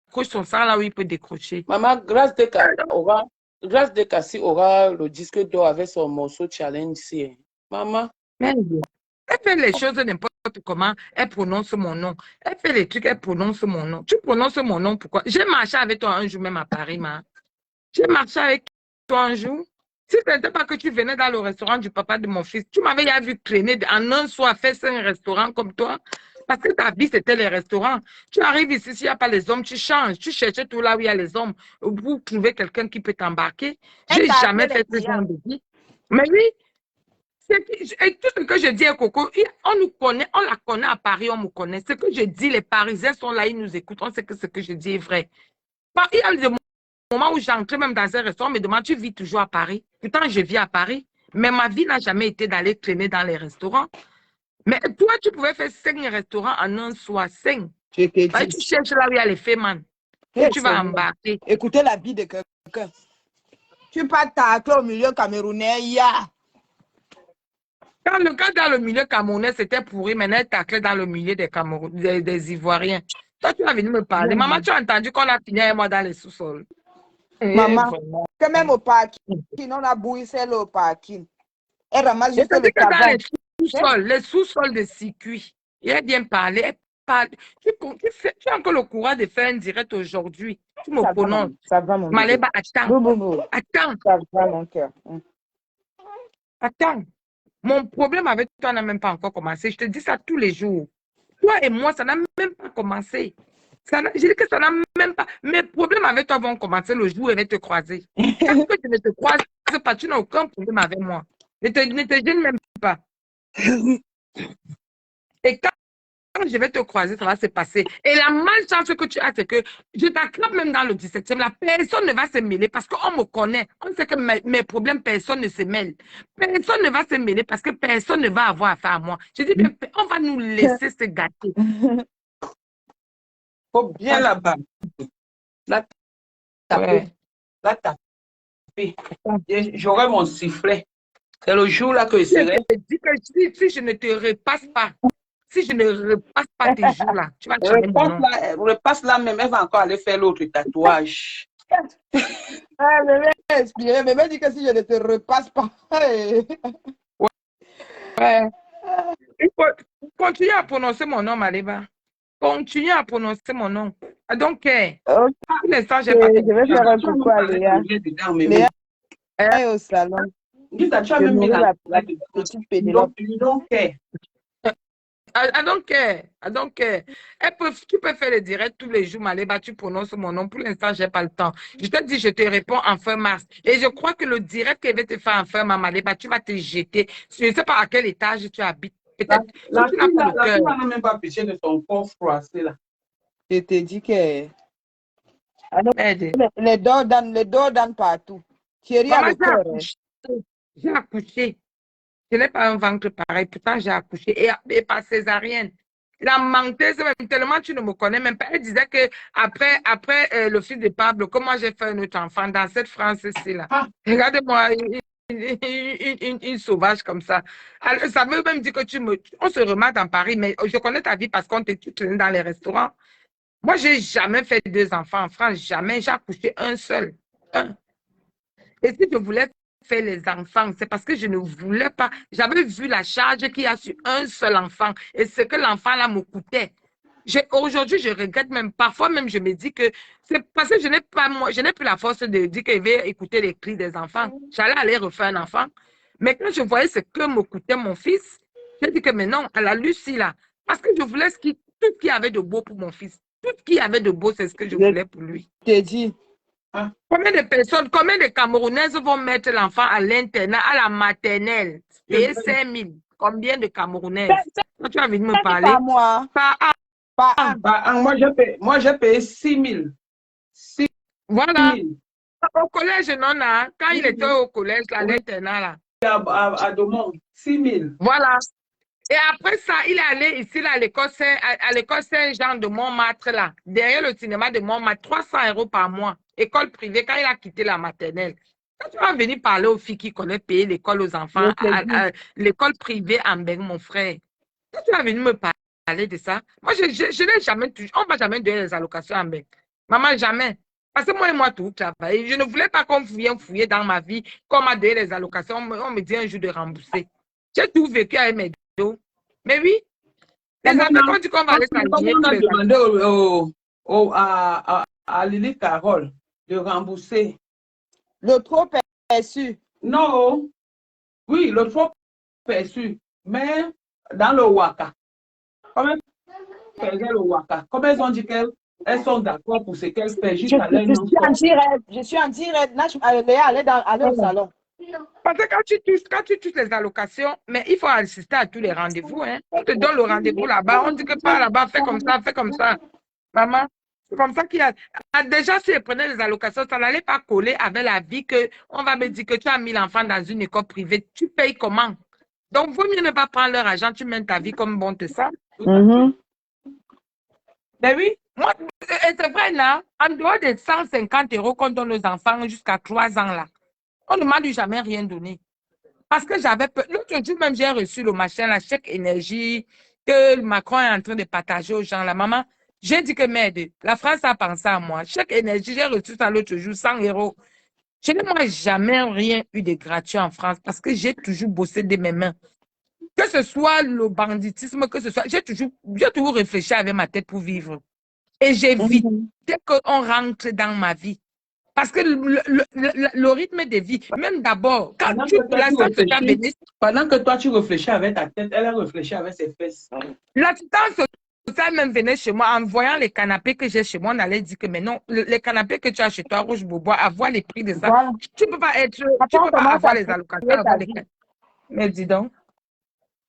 accroche son sang là où il peut décrocher.
Maman, Grâce de Cassie aura le disque d'or avec son morceau challenge ici. Maman.
Elle fait les choses n'importe comment, elle prononce mon nom. Elle fait les trucs, elle prononce mon nom. Tu prononces mon nom, pourquoi? J'ai marché avec toi un jour même à Paris, ma. J'ai marché avec toi un jour. Si ce n'était pas que tu venais dans le restaurant du papa de mon fils, tu m'avais déjà vu traîner en un soir, faire 5 restaurants comme toi. Parce que ta vie, c'était les restaurants. Tu arrives ici, s'il n'y a pas les hommes, tu changes. Tu cherches tout là où il y a les hommes pour trouver quelqu'un qui peut t'embarquer. Je n'ai jamais fait ce genre de vie. Mais oui. Et tout ce que je dis à Coco, on nous connaît, on la connaît à Paris, on me connaît. Ce que je dis, les Parisiens sont là, ils nous écoutent, on sait que ce que je dis est vrai. Il y a des moments où j'entrais même dans un restaurant, on me demande, tu vis toujours à Paris? Pourtant, je vis à Paris, mais ma vie n'a jamais été d'aller traîner dans les restaurants. Mais toi, tu pouvais faire 5 restaurants en un soir, 5. Tu cherches là où il y a les fémans. Tu vas embarquer.
Écoutez la vie de quelqu'un. Tu pars tacler au milieu camerounais,
Quand le gars dans le milieu camerounais, c'était pourri, maintenant, elle taclait dans le milieu des Ivoiriens. Toi, tu vas venir me parler. Maman, tu as entendu qu'on a fini avec moi dans les sous-sols.
Maman, quand même au parking, on a bouillé au parking. Elle ramasse juste le tabac.
Les sous-sols de circuit. Il a bien parlé. Elle parle. Tu as encore le courage de faire un direct aujourd'hui. Tu me prononces.
Ça va, mon
Maléba, attends. Attends.
Ça va, mon cœur.
Attends. Mon problème avec toi n'a même pas encore commencé. Je te dis ça tous les jours. Toi et moi, ça n'a même pas commencé. Je dis que ça n'a même pas... Mes problèmes avec toi vont commencer le jour où elle va te croiser. Parce que je ne te croise pas, tu n'as aucun problème avec moi. Ne te gêne même pas. Et quand je vais te croiser, ça va se passer. Et la malchance que tu as, c'est que je t'attrape même dans le 17e. La personne ne va se mêler parce qu'on me connaît. On sait que mes problèmes, personne ne se mêle. Personne ne va se mêler parce que personne ne va avoir affaire à moi. Je dis bien, on va nous laisser se gâter.
Faut bien là-bas. Là, taper. Là, taper. J'aurai mon sifflet. C'est le jour là que je serai.
Je dis que si je ne te repasse pas, si je ne repasse pas tes jours là, tu vas changer mon nom.
Repasse là même, elle va encore aller faire l'autre tatouage.
Bébé dit que si je ne te repasse pas.
Ouais. Il faut continuer à prononcer mon nom, Maléba. Continue à prononcer mon nom. Donc, pour l'instant, j'ai pas.
Je vais faire un coucou à Léa. Léa est au salon.
Tu as même mis la
petite Pénélope.
I don't care. I don't care. Tu peux faire le direct tous les jours, Maléba, tu prononces mon nom. Pour l'instant, je n'ai pas le temps. Je te dis, je te réponds en fin mars. Et je crois que le direct que je vais te faire en fin mars, Maléba, tu vas te jeter. Je ne sais pas à quel étage tu habites. Peut-être
La
si tu n'as pas le
fille
cœur.
n'a même pas pêché de son corps froissé là.
Je te dis que
Aide.
les dents donnent partout. Thierry a
Maman,
le cœur. Hein.
j'ai accouché. Je n'ai pas un ventre pareil. Pourtant, j'ai accouché. Et par césarienne. La menteuse, même tellement tu ne me connais même pas. Elle disait que après le fils de Pablo, comment j'ai fait un autre enfant dans cette France-ci là.
Ah.
Regarde-moi, une sauvage comme ça. Alors, ça veut même dire que on se remarque dans Paris, mais je connais ta vie parce qu'on te traîne dans les restaurants. Moi, j'ai jamais fait 2 enfants en France, jamais. J'ai accouché un seul. Un. Et si je voulais faire les enfants, c'est parce que je ne voulais pas. J'avais vu la charge qu'il y a sur un seul enfant et ce que l'enfant là me coûtait. Aujourd'hui, je regrette même. Parfois même, je me dis que c'est parce que je n'ai plus la force de dire que je vais écouter les cris des enfants. J'allais aller refaire un enfant. Mais quand je voyais ce que me coûtait mon fils, j'ai dit que mais non, à la Lucie là, parce que je voulais tout ce qu'il y avait de beau pour mon fils. Tout ce qu'il y avait de beau, c'est ce que je voulais pour lui.
Je te dis.
Combien de personnes, combien de Camerounaises vont mettre l'enfant à l'internat, à la maternelle, payer 5 000? Combien de Camerounaises? Quand tu as venir me parler.
Pas moi.
Moi, j'ai payé 6 000. 6
Voilà.
000.
Au collège, non, là, quand il était au collège, à l'internat, là.
À Domont, 6 000.
Voilà. Et après ça, il est allé ici, là, à l'école Saint-Jean de Montmartre, là, derrière le cinéma de Montmartre, 300 € par mois. École privée, quand il a quitté la maternelle. Quand tu vas venir parler aux filles qui connaissent payer l'école aux enfants, l'école privée en Beng, mon frère. Quand tu vas venir me parler de ça, moi, je n'ai jamais touché. On ne va jamais donner les allocations en Beng. Maman, jamais. Parce que moi et moi, tout travail. Je ne voulais pas qu'on vienne fouiller dans ma vie, qu'on m'a donné les allocations. On me dit un jour de rembourser. J'ai tout vécu avec mes dos. Mais oui, les Africains disent qu'on va aller s'allier.
On a demandé à Lily Carole de rembourser.
Le trop perçu.
Non. Oui, le trop perçu. Mais dans le Waka. Comment le Waka? Comment ils ont dit qu'elles sont d'accord pour ce qu'elles font juste à leur nom?
Je suis en direct. Là, je vais aller au salon.
Parce que quand tu touches les allocations, mais il faut assister à tous les rendez-vous. Hein. On te donne le rendez-vous là-bas. On dit que pas là-bas, fais comme ça, fais comme ça. Maman, c'est comme ça qu'il y a. Déjà, si je prenais les allocations, ça n'allait pas coller avec la vie qu'on va me dire que tu as mis l'enfant dans une école privée. Tu payes comment? Donc, vaut mieux ne pas prendre leur argent, tu mènes ta vie comme bon te semble. Mais oui, moi, c'est vrai là, en dehors des 150 € qu'on donne aux enfants jusqu'à 3 ans là, on ne m'a jamais rien donné. Parce que j'avais peur. L'autre jour même, j'ai reçu le machin, la chèque énergie que Macron est en train de partager aux gens. La maman, j'ai dit que merde, la France a pensé à moi. Chèque énergie, j'ai reçu ça l'autre jour, 100 €. Je n'ai moi jamais rien eu de gratuit en France parce que j'ai toujours bossé de mes mains. Que ce soit le banditisme, que ce soit, j'ai toujours réfléchi avec ma tête pour vivre. Et j'évitais qu'on rentre dans ma vie. Parce que le rythme de vie, même d'abord,
pendant que toi tu réfléchis avec ta tête, elle a réfléchi avec ses fesses.
L'assistance sociale même venait chez moi en voyant les canapés que j'ai chez moi, on allait dire que mais non, les canapés que tu as chez toi, Rouge Bobois, avoir les prix de ça, voilà. Tu ne peux pas avoir les allocations. Mais dis donc,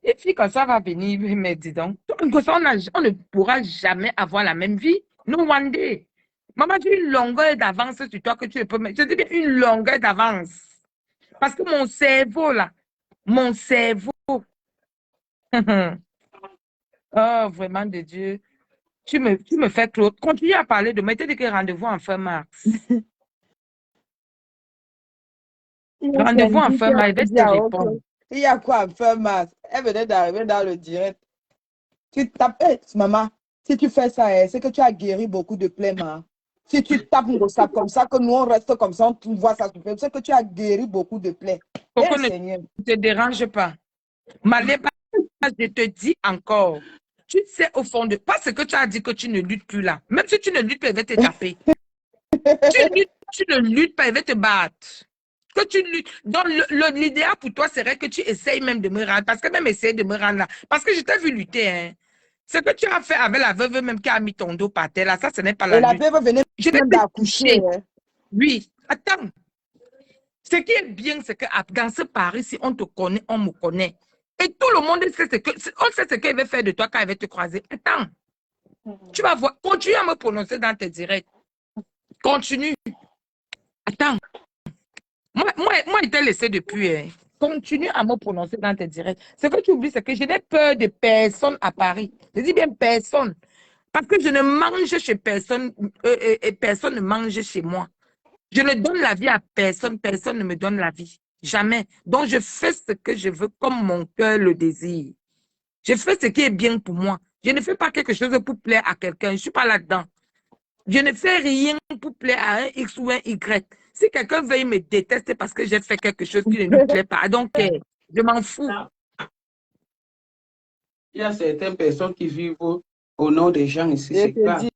les filles comme ça va venir, mais dis donc, on ne pourra jamais avoir la même vie. No one day. Maman, j'ai une longueur d'avance sur toi que tu peux mettre. Je dis bien une longueur d'avance. Parce que mon cerveau, là, mon cerveau. Oh, vraiment de Dieu. Tu me fais trop. Continue à parler de moi. Tu dis que rendez-vous en fin mars. Rendez-vous en fin mars. Je vais te répondre.
Il y a quoi en fin mars? Elle venait d'arriver dans le direct. Tu tapes, maman, si tu fais ça, c'est que tu as guéri beaucoup de plaies, maman. Si tu tapes ça comme ça, que nous on reste comme ça, on voit ça, c'est que tu as guéri beaucoup de plaies.
Pourquoi ne te dérange pas? Maléba, je te dis encore, tu sais au fond de... Parce que tu as dit que tu ne luttes plus là. Même si tu ne luttes pas, elle va te taper. Tu ne luttes pas, elle va te battre. que tu luttes. Donc, l'idéal pour toi serait que tu essayes même de me rendre, parce que même essayer de me rendre là, parce que je t'ai vu lutter, hein. Ce que tu as fait avec la veuve même qui a mis ton dos par terre, là, ça, ce n'est pas la
Et la
lutte.
veuve venait
Je vais
même
te
d'accoucher.
toucher.
Hein.
Oui, attends. Ce qui est bien, c'est que dans ce Paris, si on te connaît, on me connaît. Et tout le monde sait on sait ce qu'il va faire de toi quand il va te croiser. Attends. Tu vas voir. Continue à me prononcer dans tes directs. Continue. Attends. Moi, il t'a laissé depuis. Hein. Continue à me prononcer dans tes directs. Ce que tu oublies, c'est que je n'ai peur de personne à Paris. Je dis bien personne. Parce que je ne mange chez personne et personne ne mange chez moi. Je ne donne la vie à personne. Personne ne me donne la vie. Jamais. Donc, je fais ce que je veux comme mon cœur le désire. Je fais ce qui est bien pour moi. Je ne fais pas quelque chose pour plaire à quelqu'un. Je ne suis pas là-dedans. Je ne fais rien pour plaire à un X ou un Y. Si quelqu'un veut me détester parce que j'ai fait quelque chose qui ne lui plaît pas, donc je m'en fous.
Il y a certaines personnes qui vivent au nom des gens ici,
Je
c'est
te
clair.
dis.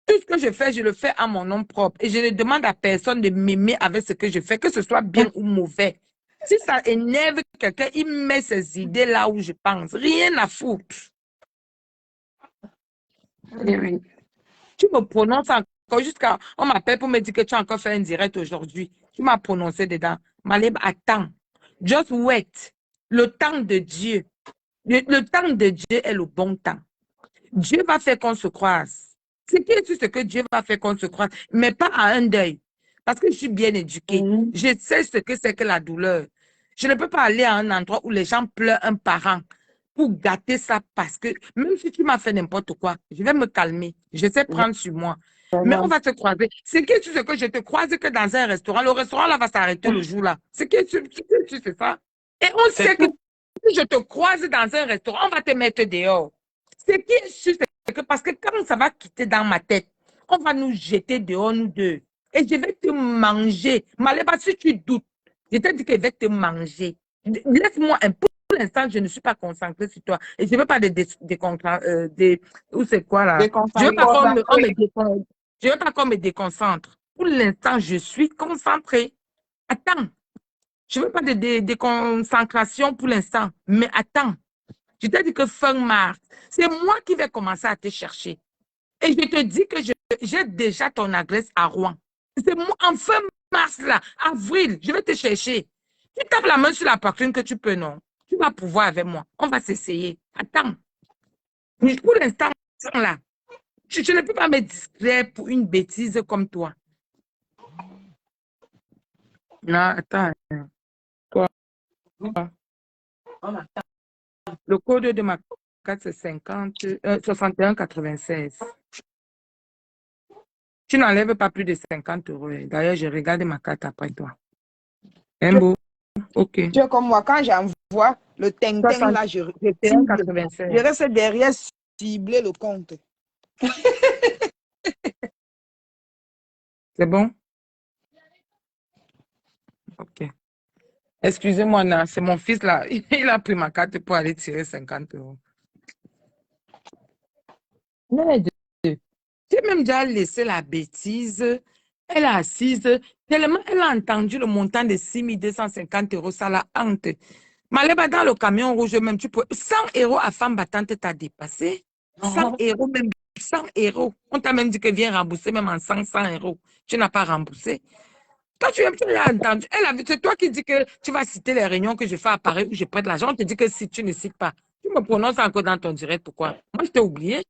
Tout ce que je fais, je le fais à mon nom propre. Et je ne demande à personne de m'aimer avec ce que je fais, que ce soit bien ou mauvais. Si ça énerve quelqu'un, il met ses idées là où je pense. Rien à foutre. Oui. Tu me prononces encore jusqu'à... On m'appelle pour me dire que tu as encore fait un direct aujourd'hui. Tu m'as prononcé dedans. Maleb, attends. Just wait. Le temps de Dieu. Le temps de Dieu est le bon temps. Dieu va faire qu'on se croise. C'est qui est-ce que Dieu va faire qu'on se croise, mais pas à un deuil. Parce que je suis bien éduquée. Je sais ce que c'est que la douleur. Je ne peux pas aller à un endroit où les gens pleurent un parent pour gâter ça parce que même si tu m'as fait n'importe quoi, je vais me calmer. Je sais prendre sur moi. Mais on va se croiser. C'est qui tu sais que je te croise que dans un restaurant. Le restaurant là va s'arrêter le jour là. C'est qui tu sais ça? Et on sait que si je te croise dans un restaurant, on va te mettre dehors. Ce qui est sûr, c'est que parce que quand ça va quitter dans ma tête, on va nous jeter dehors, nous deux. Et je vais te manger. Maléba, si tu doutes, je t'ai dit que je vais te manger. Laisse-moi un peu. Pour l'instant, je ne suis pas concentrée sur toi. Et je ne veux pas ou c'est quoi là? Je ne veux pas je veux pas qu'on me déconcentre. Pour l'instant, je suis concentrée. Attends. Je ne veux pas de déconcentration pour l'instant. Mais attends. Je t'ai dit que fin mars, c'est moi qui vais commencer à te chercher. Et je te dis que j'ai déjà ton adresse à Rouen. C'est moi, en fin mars, là, avril, je vais te chercher. Tu tapes la main sur la poitrine que tu peux, non? Tu vas pouvoir avec moi. On va s'essayer. Attends. Pour l'instant, là, je ne peux pas me distraire pour une bêtise comme toi. Non, attends. Quoi? Le code de ma carte, c'est 61,96. Tu n'enlèves pas plus de 50 €. D'ailleurs, je regarde ma carte après toi. Un beau. OK.
Tu es comme moi, quand j'envoie le ting-ting là, je reste derrière cibler le compte.
C'est bon? OK. Excusez-moi, c'est mon fils là. Il a pris ma carte pour aller tirer 50 €. Mais j'ai même déjà laissé la bêtise. Elle est assise. Tellement elle a entendu le montant de 6 250 €. Ça la hante. Maleba, dans le camion rouge, même, tu peux. 100 € à femme battante t'a dépassé. 100 €, même 100 €. On t'a même dit que viens rembourser, même en 100 €. Tu n'as pas remboursé. Toi, tu as entendu. C'est toi qui dis que tu vas citer les réunions que je fais à Paris où je prête l'argent. On te dit que si tu ne cites pas, tu me prononces encore dans ton direct. Pourquoi? Moi, je t'ai oublié.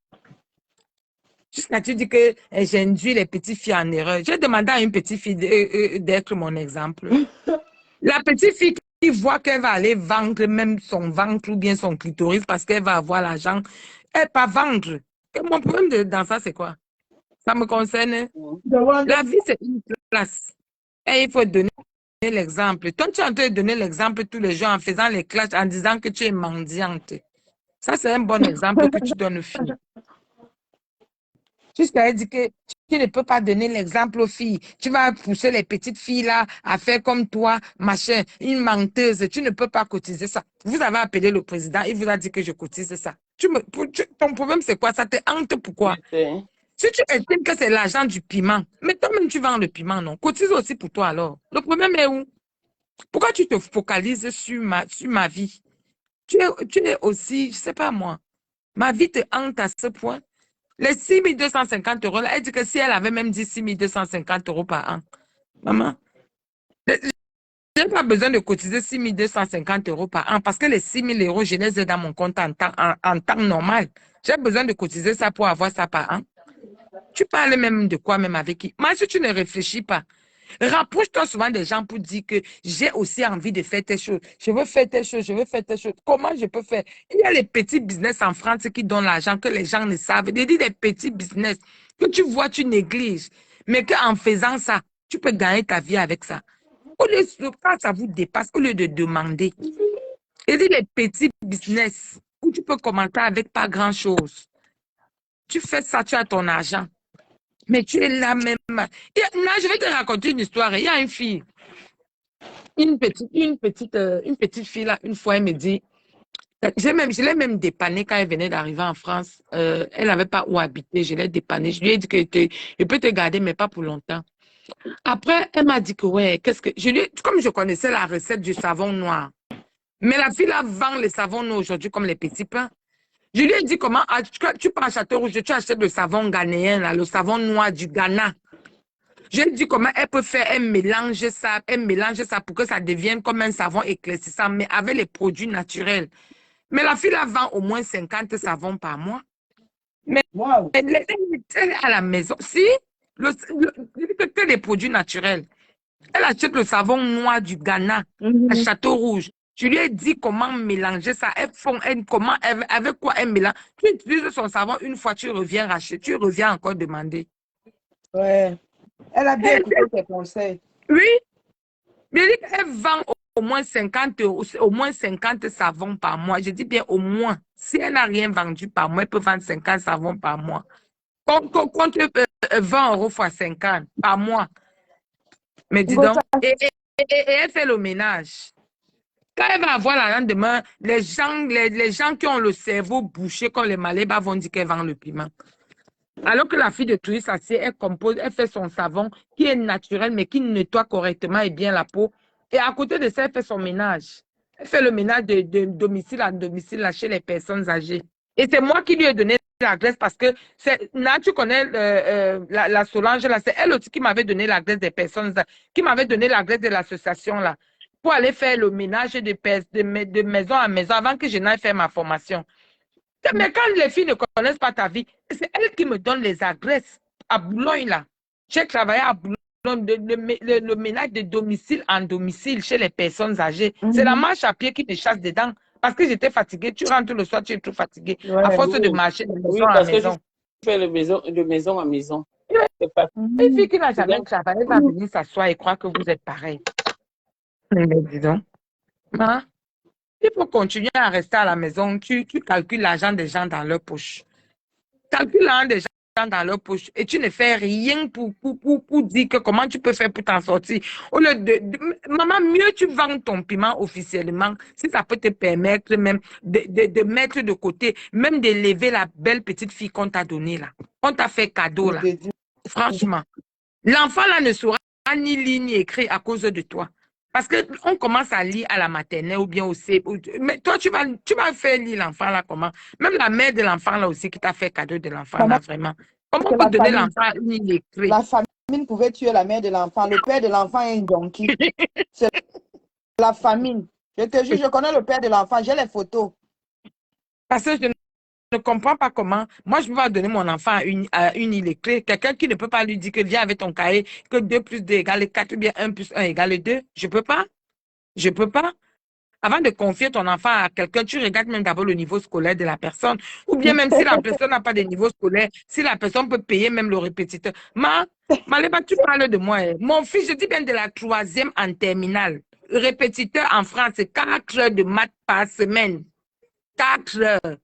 Jusqu'à tu dis que j'induis les petites filles en erreur. J'ai demandé à une petite fille d'être mon exemple. La petite fille qui voit qu'elle va aller vendre même son ventre ou bien son clitoris parce qu'elle va avoir l'argent, elle va vendre. Et mon problème dans ça, c'est quoi? Ça me concerne. La vie, c'est une place. Et il faut donner l'exemple. Toi, tu es en train de donner l'exemple tous les jours en faisant les classes, en disant que tu es mendiante. Ça, c'est un bon exemple que tu donnes aux filles. Jusqu'à elle dit que tu ne peux pas donner l'exemple aux filles. Tu vas pousser les petites filles là à faire comme toi, machin, une menteuse. Tu ne peux pas cotiser ça. Vous avez appelé le président, il vous a dit que je cotise ça. Ton problème, c'est quoi? Ça te hante pourquoi? Si tu estimes que c'est l'argent du piment, mais toi-même, tu vends le piment, non? Cotise aussi pour toi, alors. Le problème est où? Pourquoi tu te focalises sur ma vie? Tu es aussi, je ne sais pas moi, ma vie te hante à ce point. Les 6 250 euros, là, elle dit que si elle avait même dit 6 250 euros par an, maman, je n'ai pas besoin de cotiser 6 250 euros par an parce que les 6 000 euros, je les ai dans mon compte en temps normal. J'ai besoin de cotiser ça pour avoir ça par an. Tu parles même de quoi, même avec qui? Moi, si tu ne réfléchis pas, rapproche-toi souvent des gens pour dire que j'ai aussi envie de faire telle chose. Je veux faire telle chose, je veux faire telle chose. Comment je peux faire? Il y a les petits business en France qui donnent l'argent que les gens ne savent. Il y a des petits business que tu vois, tu négliges. Mais qu'en faisant ça, tu peux gagner ta vie avec ça. Au lieu de, quand ça vous dépasse, au lieu de demander. Il y a les petits business où tu peux commencer avec pas grand-chose. Tu fais ça, tu as ton argent. Mais tu es là même. Là, je vais te raconter une histoire. Il y a une fille, une petite fille là, une fois, elle me dit, je l'ai même dépannée quand elle venait d'arriver en France. Elle n'avait pas où habiter, je l'ai dépannée. Je lui ai dit que je peux te garder, mais pas pour longtemps. Après, elle m'a dit que ouais, comme je connaissais la recette du savon noir, mais la fille là vend le savon noir aujourd'hui comme les petits pains. Je lui ai dit comment, tu pars à Château-Rouge, tu achètes le savon ghanéen, là, le savon noir du Ghana. Je lui ai dit comment elle peut faire, elle mélange ça pour que ça devienne comme un savon éclaircissant, mais avec les produits naturels. Mais la fille là vend au moins 50 savons par mois. Mais
Wow.
elle est à la maison. Si, c'est des produits naturels. Elle achète le savon noir du Ghana à Château-Rouge. Je lui ai dit comment mélanger ça. Avec quoi elle mélange. Tu utilises son savon une fois, tu reviens racheter, tu reviens encore demander.
Ouais. Elle a bien écouté tes conseils.
Oui, mais elle vend au moins 50 euros, au moins 50 savons par mois. Je dis bien au moins. Si elle n'a rien vendu par mois, elle peut vendre 50 savons par mois. Compte 20 euros fois 50 par mois. Mais dis donc, et elle fait le ménage. Quand elle va avoir la lendemain, les gens qui ont le cerveau bouché comme les Malébas vont dire qu'elle vend le piment. Alors que la fille de Touris Assier, elle fait son savon qui est naturel, mais qui nettoie correctement et bien la peau. Et à côté de ça, elle fait son ménage. Elle fait le ménage de domicile à domicile là, chez les personnes âgées. Et c'est moi qui lui ai donné la graisse parce que là, tu connais la Solange, là, c'est elle aussi qui m'avait donné la graisse des personnes, qui m'avait donné la graisse de l'association là, pour aller faire le ménage de maison à maison avant que je n'aille faire ma formation. Mais quand les filles ne connaissent pas ta vie, c'est elles qui me donnent les adresses. À Boulogne, là, j'ai travaillé à Boulogne, le ménage de domicile en domicile chez les personnes âgées. C'est la marche à pied qui me chasse dedans. Parce que j'étais fatiguée. Tu rentres le soir, tu es trop fatiguée.
Ouais,
à force de marcher de maison à
parce que
maison.
tu fais de maison à maison. C'est pas...
Une fille qui n'a jamais travaillé va venir s'asseoir et croire que vous êtes pareil. Mais dis donc. Hein? Il faut continuer à rester à la maison. Tu calcules l'argent des gens dans leur poche. Calcule l'argent des gens dans leur poche et tu ne fais rien pour dire que comment tu peux faire pour t'en sortir. Au lieu maman, mieux tu vends ton piment officiellement, si ça peut te permettre même de mettre de côté, même de lever la belle petite fille qu'on t'a donnée là. On t'a fait cadeau là. Franchement, l'enfant là ne saura ni lire ni écrire à cause de toi. Parce qu'on commence à lire à la maternelle ou bien au CP. Mais toi, tu vas faire lire l'enfant là comment? Même la mère de l'enfant là aussi qui t'a fait cadeau de l'enfant là, vraiment. Comment on peut donner l'enfant ni l'écrire?
La famine pouvait tuer la mère de l'enfant. Le père de l'enfant est un donkey. C'est la famine. Je te jure, je connais le père de l'enfant. J'ai les photos.
Parce que je ne comprends pas comment. Moi, je peux pas donner mon enfant à une illettrée. Quelqu'un qui ne peut pas lui dire que viens avec ton cahier, que 2 plus 2 égale 4 ou bien 1 plus 1 égale 2. Je peux pas. Je peux pas. Avant de confier ton enfant à quelqu'un, tu regardes même d'abord le niveau scolaire de la personne. Ou bien même si la personne n'a pas de niveau scolaire, si la personne peut payer même le répétiteur. Maléba, tu parles de moi. Hein. Mon fils, je dis bien de la 3e en terminale. Répétiteur en France, c'est 4 heures de maths par semaine. 4 heures.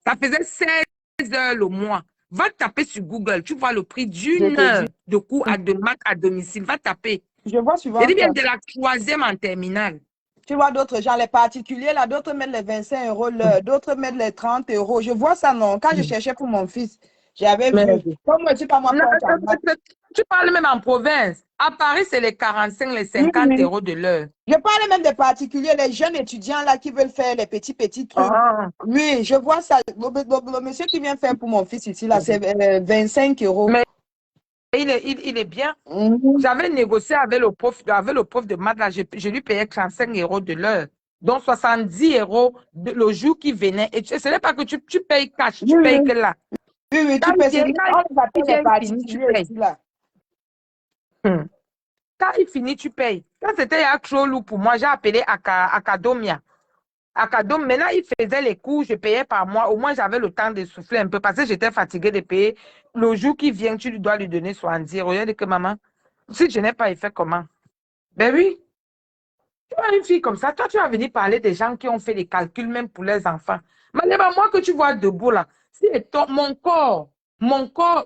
Ça faisait 16 heures le mois. Va taper sur Google. Tu vois le prix d'une heure de cours de maths à domicile. Va taper.
Je vois souvent.
Je dis bien de la 3e en terminale.
Tu vois d'autres gens, les particuliers, là, d'autres mettent les 25 euros l'heure, d'autres mettent les 30 euros. Je vois ça, non. Quand je cherchais pour mon fils, J'avais vu.
Merde.
Comme moi, je suis pas moi
Non,
forte en maths.
tu parles même en province. À Paris, c'est les 45, les 50
Oui.
euros de l'heure.
Je parle même des particuliers, les jeunes étudiants là qui veulent faire les petits trucs.
Ah.
Oui, je vois ça. Le monsieur qui vient faire pour mon fils ici, là, c'est 25 euros.
Mais il est bien.
Mhm.
J'avais négocié avec le prof de maths, là, je lui payais 35 euros de l'heure. Donc 70 euros le jour qui venait. Et ce n'est pas que tu payes cash, tu
Oui,
payes
oui,
que là.
oui, oui,
Quand
tu peux,
il vient,
on les appelle les
il finit, tu
particuliers
payes.
ici, là.
Quand il finit, tu payes. Quand c'était trop lourd pour moi, j'ai appelé Academia. Maintenant, il faisait les cours, je payais par mois. Au moins, j'avais le temps de souffler un peu parce que j'étais fatiguée de payer. Le jour qui vient, tu dois lui donner 70 euros. Il dit que maman, si je n'ai pas, il fait comment? Ben oui, tu as une fille comme ça. Toi, tu vas venir parler des gens qui ont fait des calculs même pour leurs enfants. Mais moi que tu vois debout là, mon corps,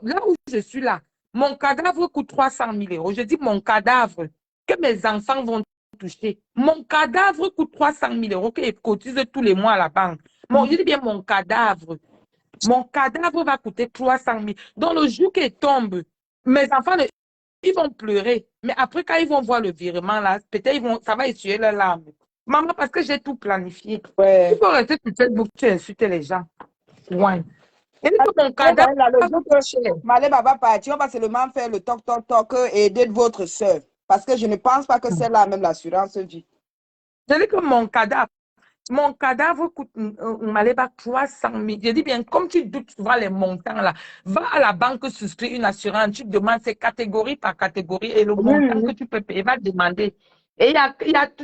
là où je suis là, mon cadavre coûte 300 000 euros. Je dis mon cadavre que mes enfants vont toucher. Mon cadavre coûte 300 000 euros qu'ils cotisent tous les mois à la banque. Je dis bien mon cadavre. Mon cadavre va coûter 300 000. Dans le jour qu'il tombe, mes enfants, ils vont pleurer. Mais après, quand ils vont voir le virement, là, peut-être ça va essuyer leurs larmes. Maman, parce que j'ai tout planifié.
Ouais.
Il faut rester sur Facebook, tu insultes les gens. Ouais. Et que mon
Là,
cadavre
le jour que
cher.
Malema va partir, on va seulement faire le toc et aider votre soeur. Parce que je ne pense pas que c'est là même l'assurance vie.
Je dis que mon cadavre coûte Maléba 300 000. Je dis bien, comme tu doutes souvent les montants là, va à la banque souscrire une assurance, tu demandes c'est catégorie par catégorie et le montant que tu peux payer, va demander. Et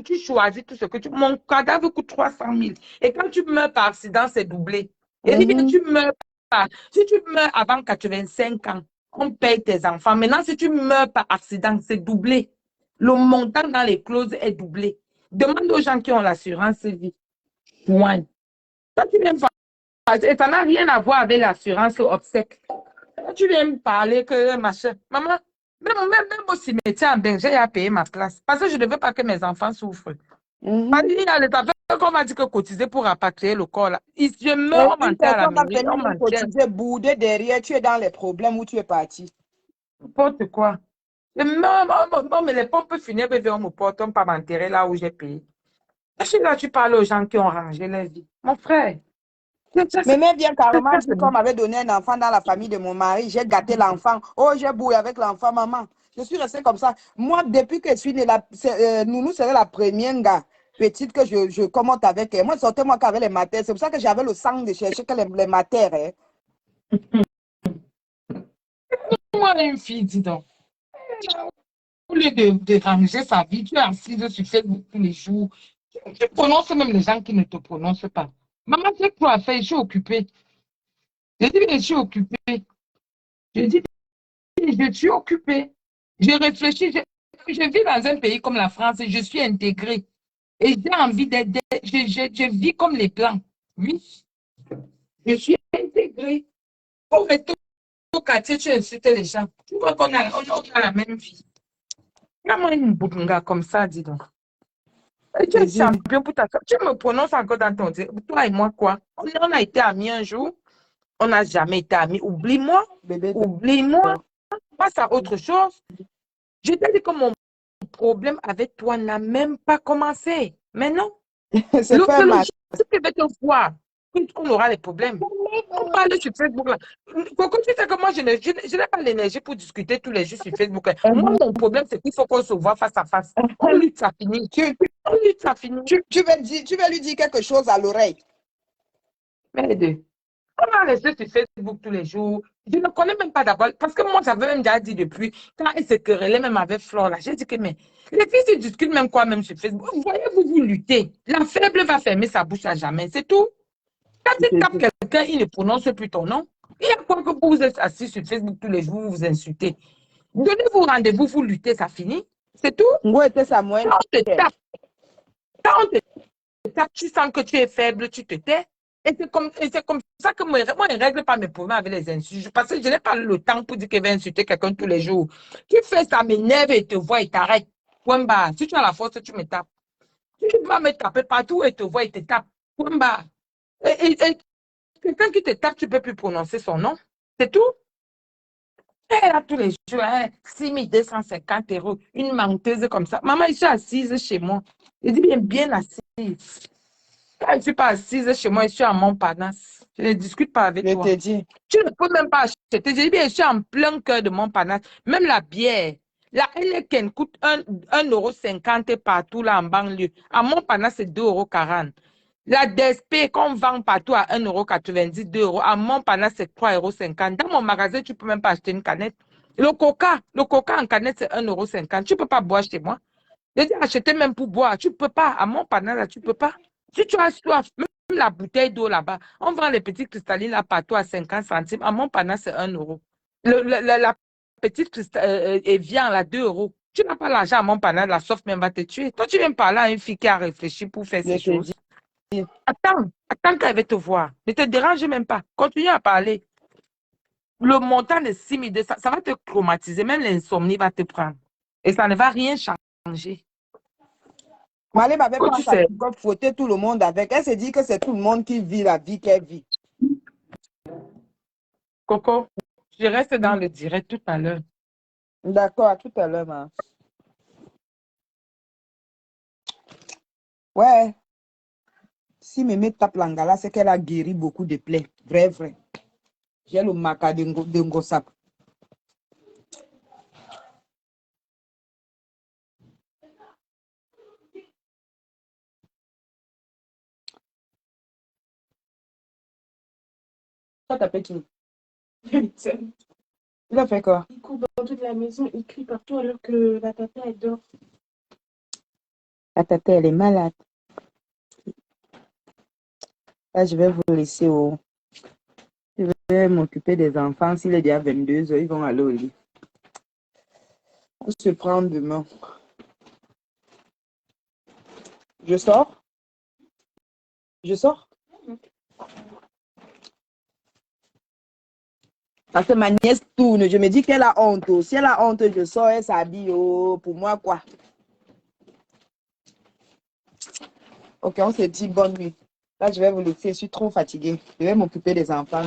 tu choisis tout ce que tu... Mon cadavre coûte 300 000. Et quand tu meurs par accident, c'est doublé. Et dis bien, tu meurs pas. Si tu meurs avant 85 ans, on paye tes enfants. Maintenant, si tu meurs par accident, c'est doublé. Le montant dans les clauses est doublé. Demande aux gens qui ont l'assurance vie. Point. Toi, tu viens et ça n'a rien à voir avec l'assurance obsèque. Toi, tu viens me parler que machin. Maman, même au cimetière en Belgique, j'ai à payer ma place. Parce que je ne veux pas que mes enfants souffrent. Parce qu'il y a les affaires qu'on m'a dit que cotiser pour rapatrier le corps. Là. Je meurs, on m'enterre à la mairie. On m'enterre.
Bouder derrière, tu es dans les problèmes où tu es parti.
N'importe quoi. Je meurs, mais les pompes funèbres viennent me porter, on ne pas m'enterrer là où j'ai payé. Est-ce que là, tu parles aux gens qui ont rangé leur vie? Mon frère.
Mais même bien carrément dit qu'on m'avait donné un enfant dans la famille de mon mari, j'ai gâté l'enfant. Oh, j'ai bouillé avec l'enfant, maman. Je suis restée comme ça. Moi, depuis que je suis née, Nounou serait la première gars petite que je commente avec elle. Moi, sortais moi qu'avec les matères. C'est pour ça que j'avais le sang de chercher que les matères. Hein.
Moi, une fille, dis donc. Au lieu de ranger sa vie, tu es assise sur Facebook tous les jours. Tu prononces même les gens qui ne te prononcent pas. Maman, j'ai quoi à faire? Je suis occupée. Je dis, je suis occupée. Je dis, je suis occupée. Je réfléchis. Je vis dans un pays comme la France et je suis intégrée. Et j'ai envie d'être. Je vis comme les Blancs. Oui. Je suis intégrée. Pour rester au quartier, tu insultes les gens. Tu vois qu'on a la même vie. Comment une boubunga comme ça, dis donc. Et tu es champion pour ta soeur. Tu me prononces encore dans ton dire. Toi et moi, quoi? On a été amis un jour. On n'a jamais été amis. Oublie-moi. Oublie-moi. Passe à autre chose. Je t'ai dit que mon problème avec toi n'a même pas commencé. Mais non.
C'est pas mal.
Je vais te voir. On aura les problèmes. On parle sur Facebook. Là. Pourquoi tu sais que moi, je n'ai pas l'énergie pour discuter tous les jours sur Facebook. Moi, mon problème, c'est qu'il faut qu'on se voit face à face. On lutte, ça finit. On lutte, ça finit.
Tu vas lui dire quelque chose à l'oreille.
Mais on va rester sur Facebook tous les jours. Je ne connais même pas d'abord. Parce que moi, j'avais même déjà dit depuis, quand elle se querellait même avec Flore, là, j'ai dit que, mais les filles se discutent même quoi, même sur Facebook. Voyez-vous lutter. La faible va fermer sa bouche à jamais. C'est tout. Quand tu tapes quelqu'un, il ne prononce plus ton nom. Il y a quoi que vous êtes assis sur Facebook tous les jours, vous vous insultez. Donnez-vous rendez-vous, vous luttez, ça finit. C'est tout.
Quand on te
tape, quand on te tape, tu sens que tu es faible, tu te tais. Et c'est comme ça que moi, je ne règle pas mes problèmes avec les insultes. Parce que je n'ai pas le temps pour dire que je vais insulter quelqu'un tous les jours. Tu fais ça, m'énerve et te voit et t'arrête. Point barre. Si tu as la force, tu me tapes. Si tu vas me taper partout et te voit et te tape. Point barre. Et quelqu'un qui te tape, tu ne peux plus prononcer son nom. C'est tout. Elle a tous les jours, hein, 6 250 €. Une menteuse comme ça. Maman, je suis assise chez moi. Je dis bien assise. Quand je ne suis pas assise chez moi, je suis à Montparnasse. Je ne discute pas avec
Je
toi.
te dis.
Tu ne peux même pas acheter. Je dis bien, je suis en plein cœur de Montparnasse. Même la bière. La Heineken coûte 1,50 € partout là en banlieue. À Montparnasse, c'est 2,40 €. La DSP qu'on vend partout à 1,90 €, 2 €. À Montparnasse, c'est 3,50 €. Dans mon magasin, tu ne peux même pas acheter une canette. Le coca en canette, c'est 1,50 €. Tu ne peux pas boire chez moi. Je dis acheter même pour boire. Tu ne peux pas. À Montparnasse, là, tu ne peux pas. Si tu as soif, même la bouteille d'eau là-bas, on vend les petites cristallines là partout à 50 centimes. À Montparnasse, c'est 1 €. La petite Evian, là, 2 €. Tu n'as pas l'argent à Montparnasse, la soif même va te tuer. Toi, tu viens parler à une fille qui a réfléchi pour faire
Je
ces
te
choses.
dis.
Attends qu'elle va te voir. Ne te dérange même pas. Continue à parler. Le montant de 6 200, ça va te traumatiser. Même l'insomnie va te prendre. Et ça ne va rien changer.
Malé m'avait
Que
pas
tu
ça
sais.
pour fouetter tout le monde avec. Elle se dit que c'est tout le monde qui vit la vie qu'elle vit.
Coco, je reste dans le direct tout à l'heure.
D'accord, à tout à l'heure, ma. Ouais. Si Mémé tape l'angala, c'est qu'elle a guéri beaucoup de plaies. Vrai, vrai. J'ai le maca de Ngosap. Toi, t'as fait qui? Il a fait quoi?
Il court dans toute la maison, il crie partout alors que la tata, elle dort.
La tata, elle est malade. Là, je vais vous laisser au... Je vais m'occuper des enfants. S'il est déjà 22 h, ils vont aller au lit. On se prend demain. Je sors? Je sors? Parce que ma nièce tourne. Je me dis qu'elle a honte. Si elle a honte, je sors, elle s'habille. Oh, pour moi, quoi? Ok, on se dit bonne nuit. Là, je vais vous laisser. Je suis trop fatiguée. Je vais m'occuper des enfants.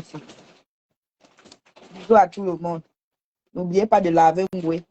Bisous à tout le monde. N'oubliez pas de laver Ngoué.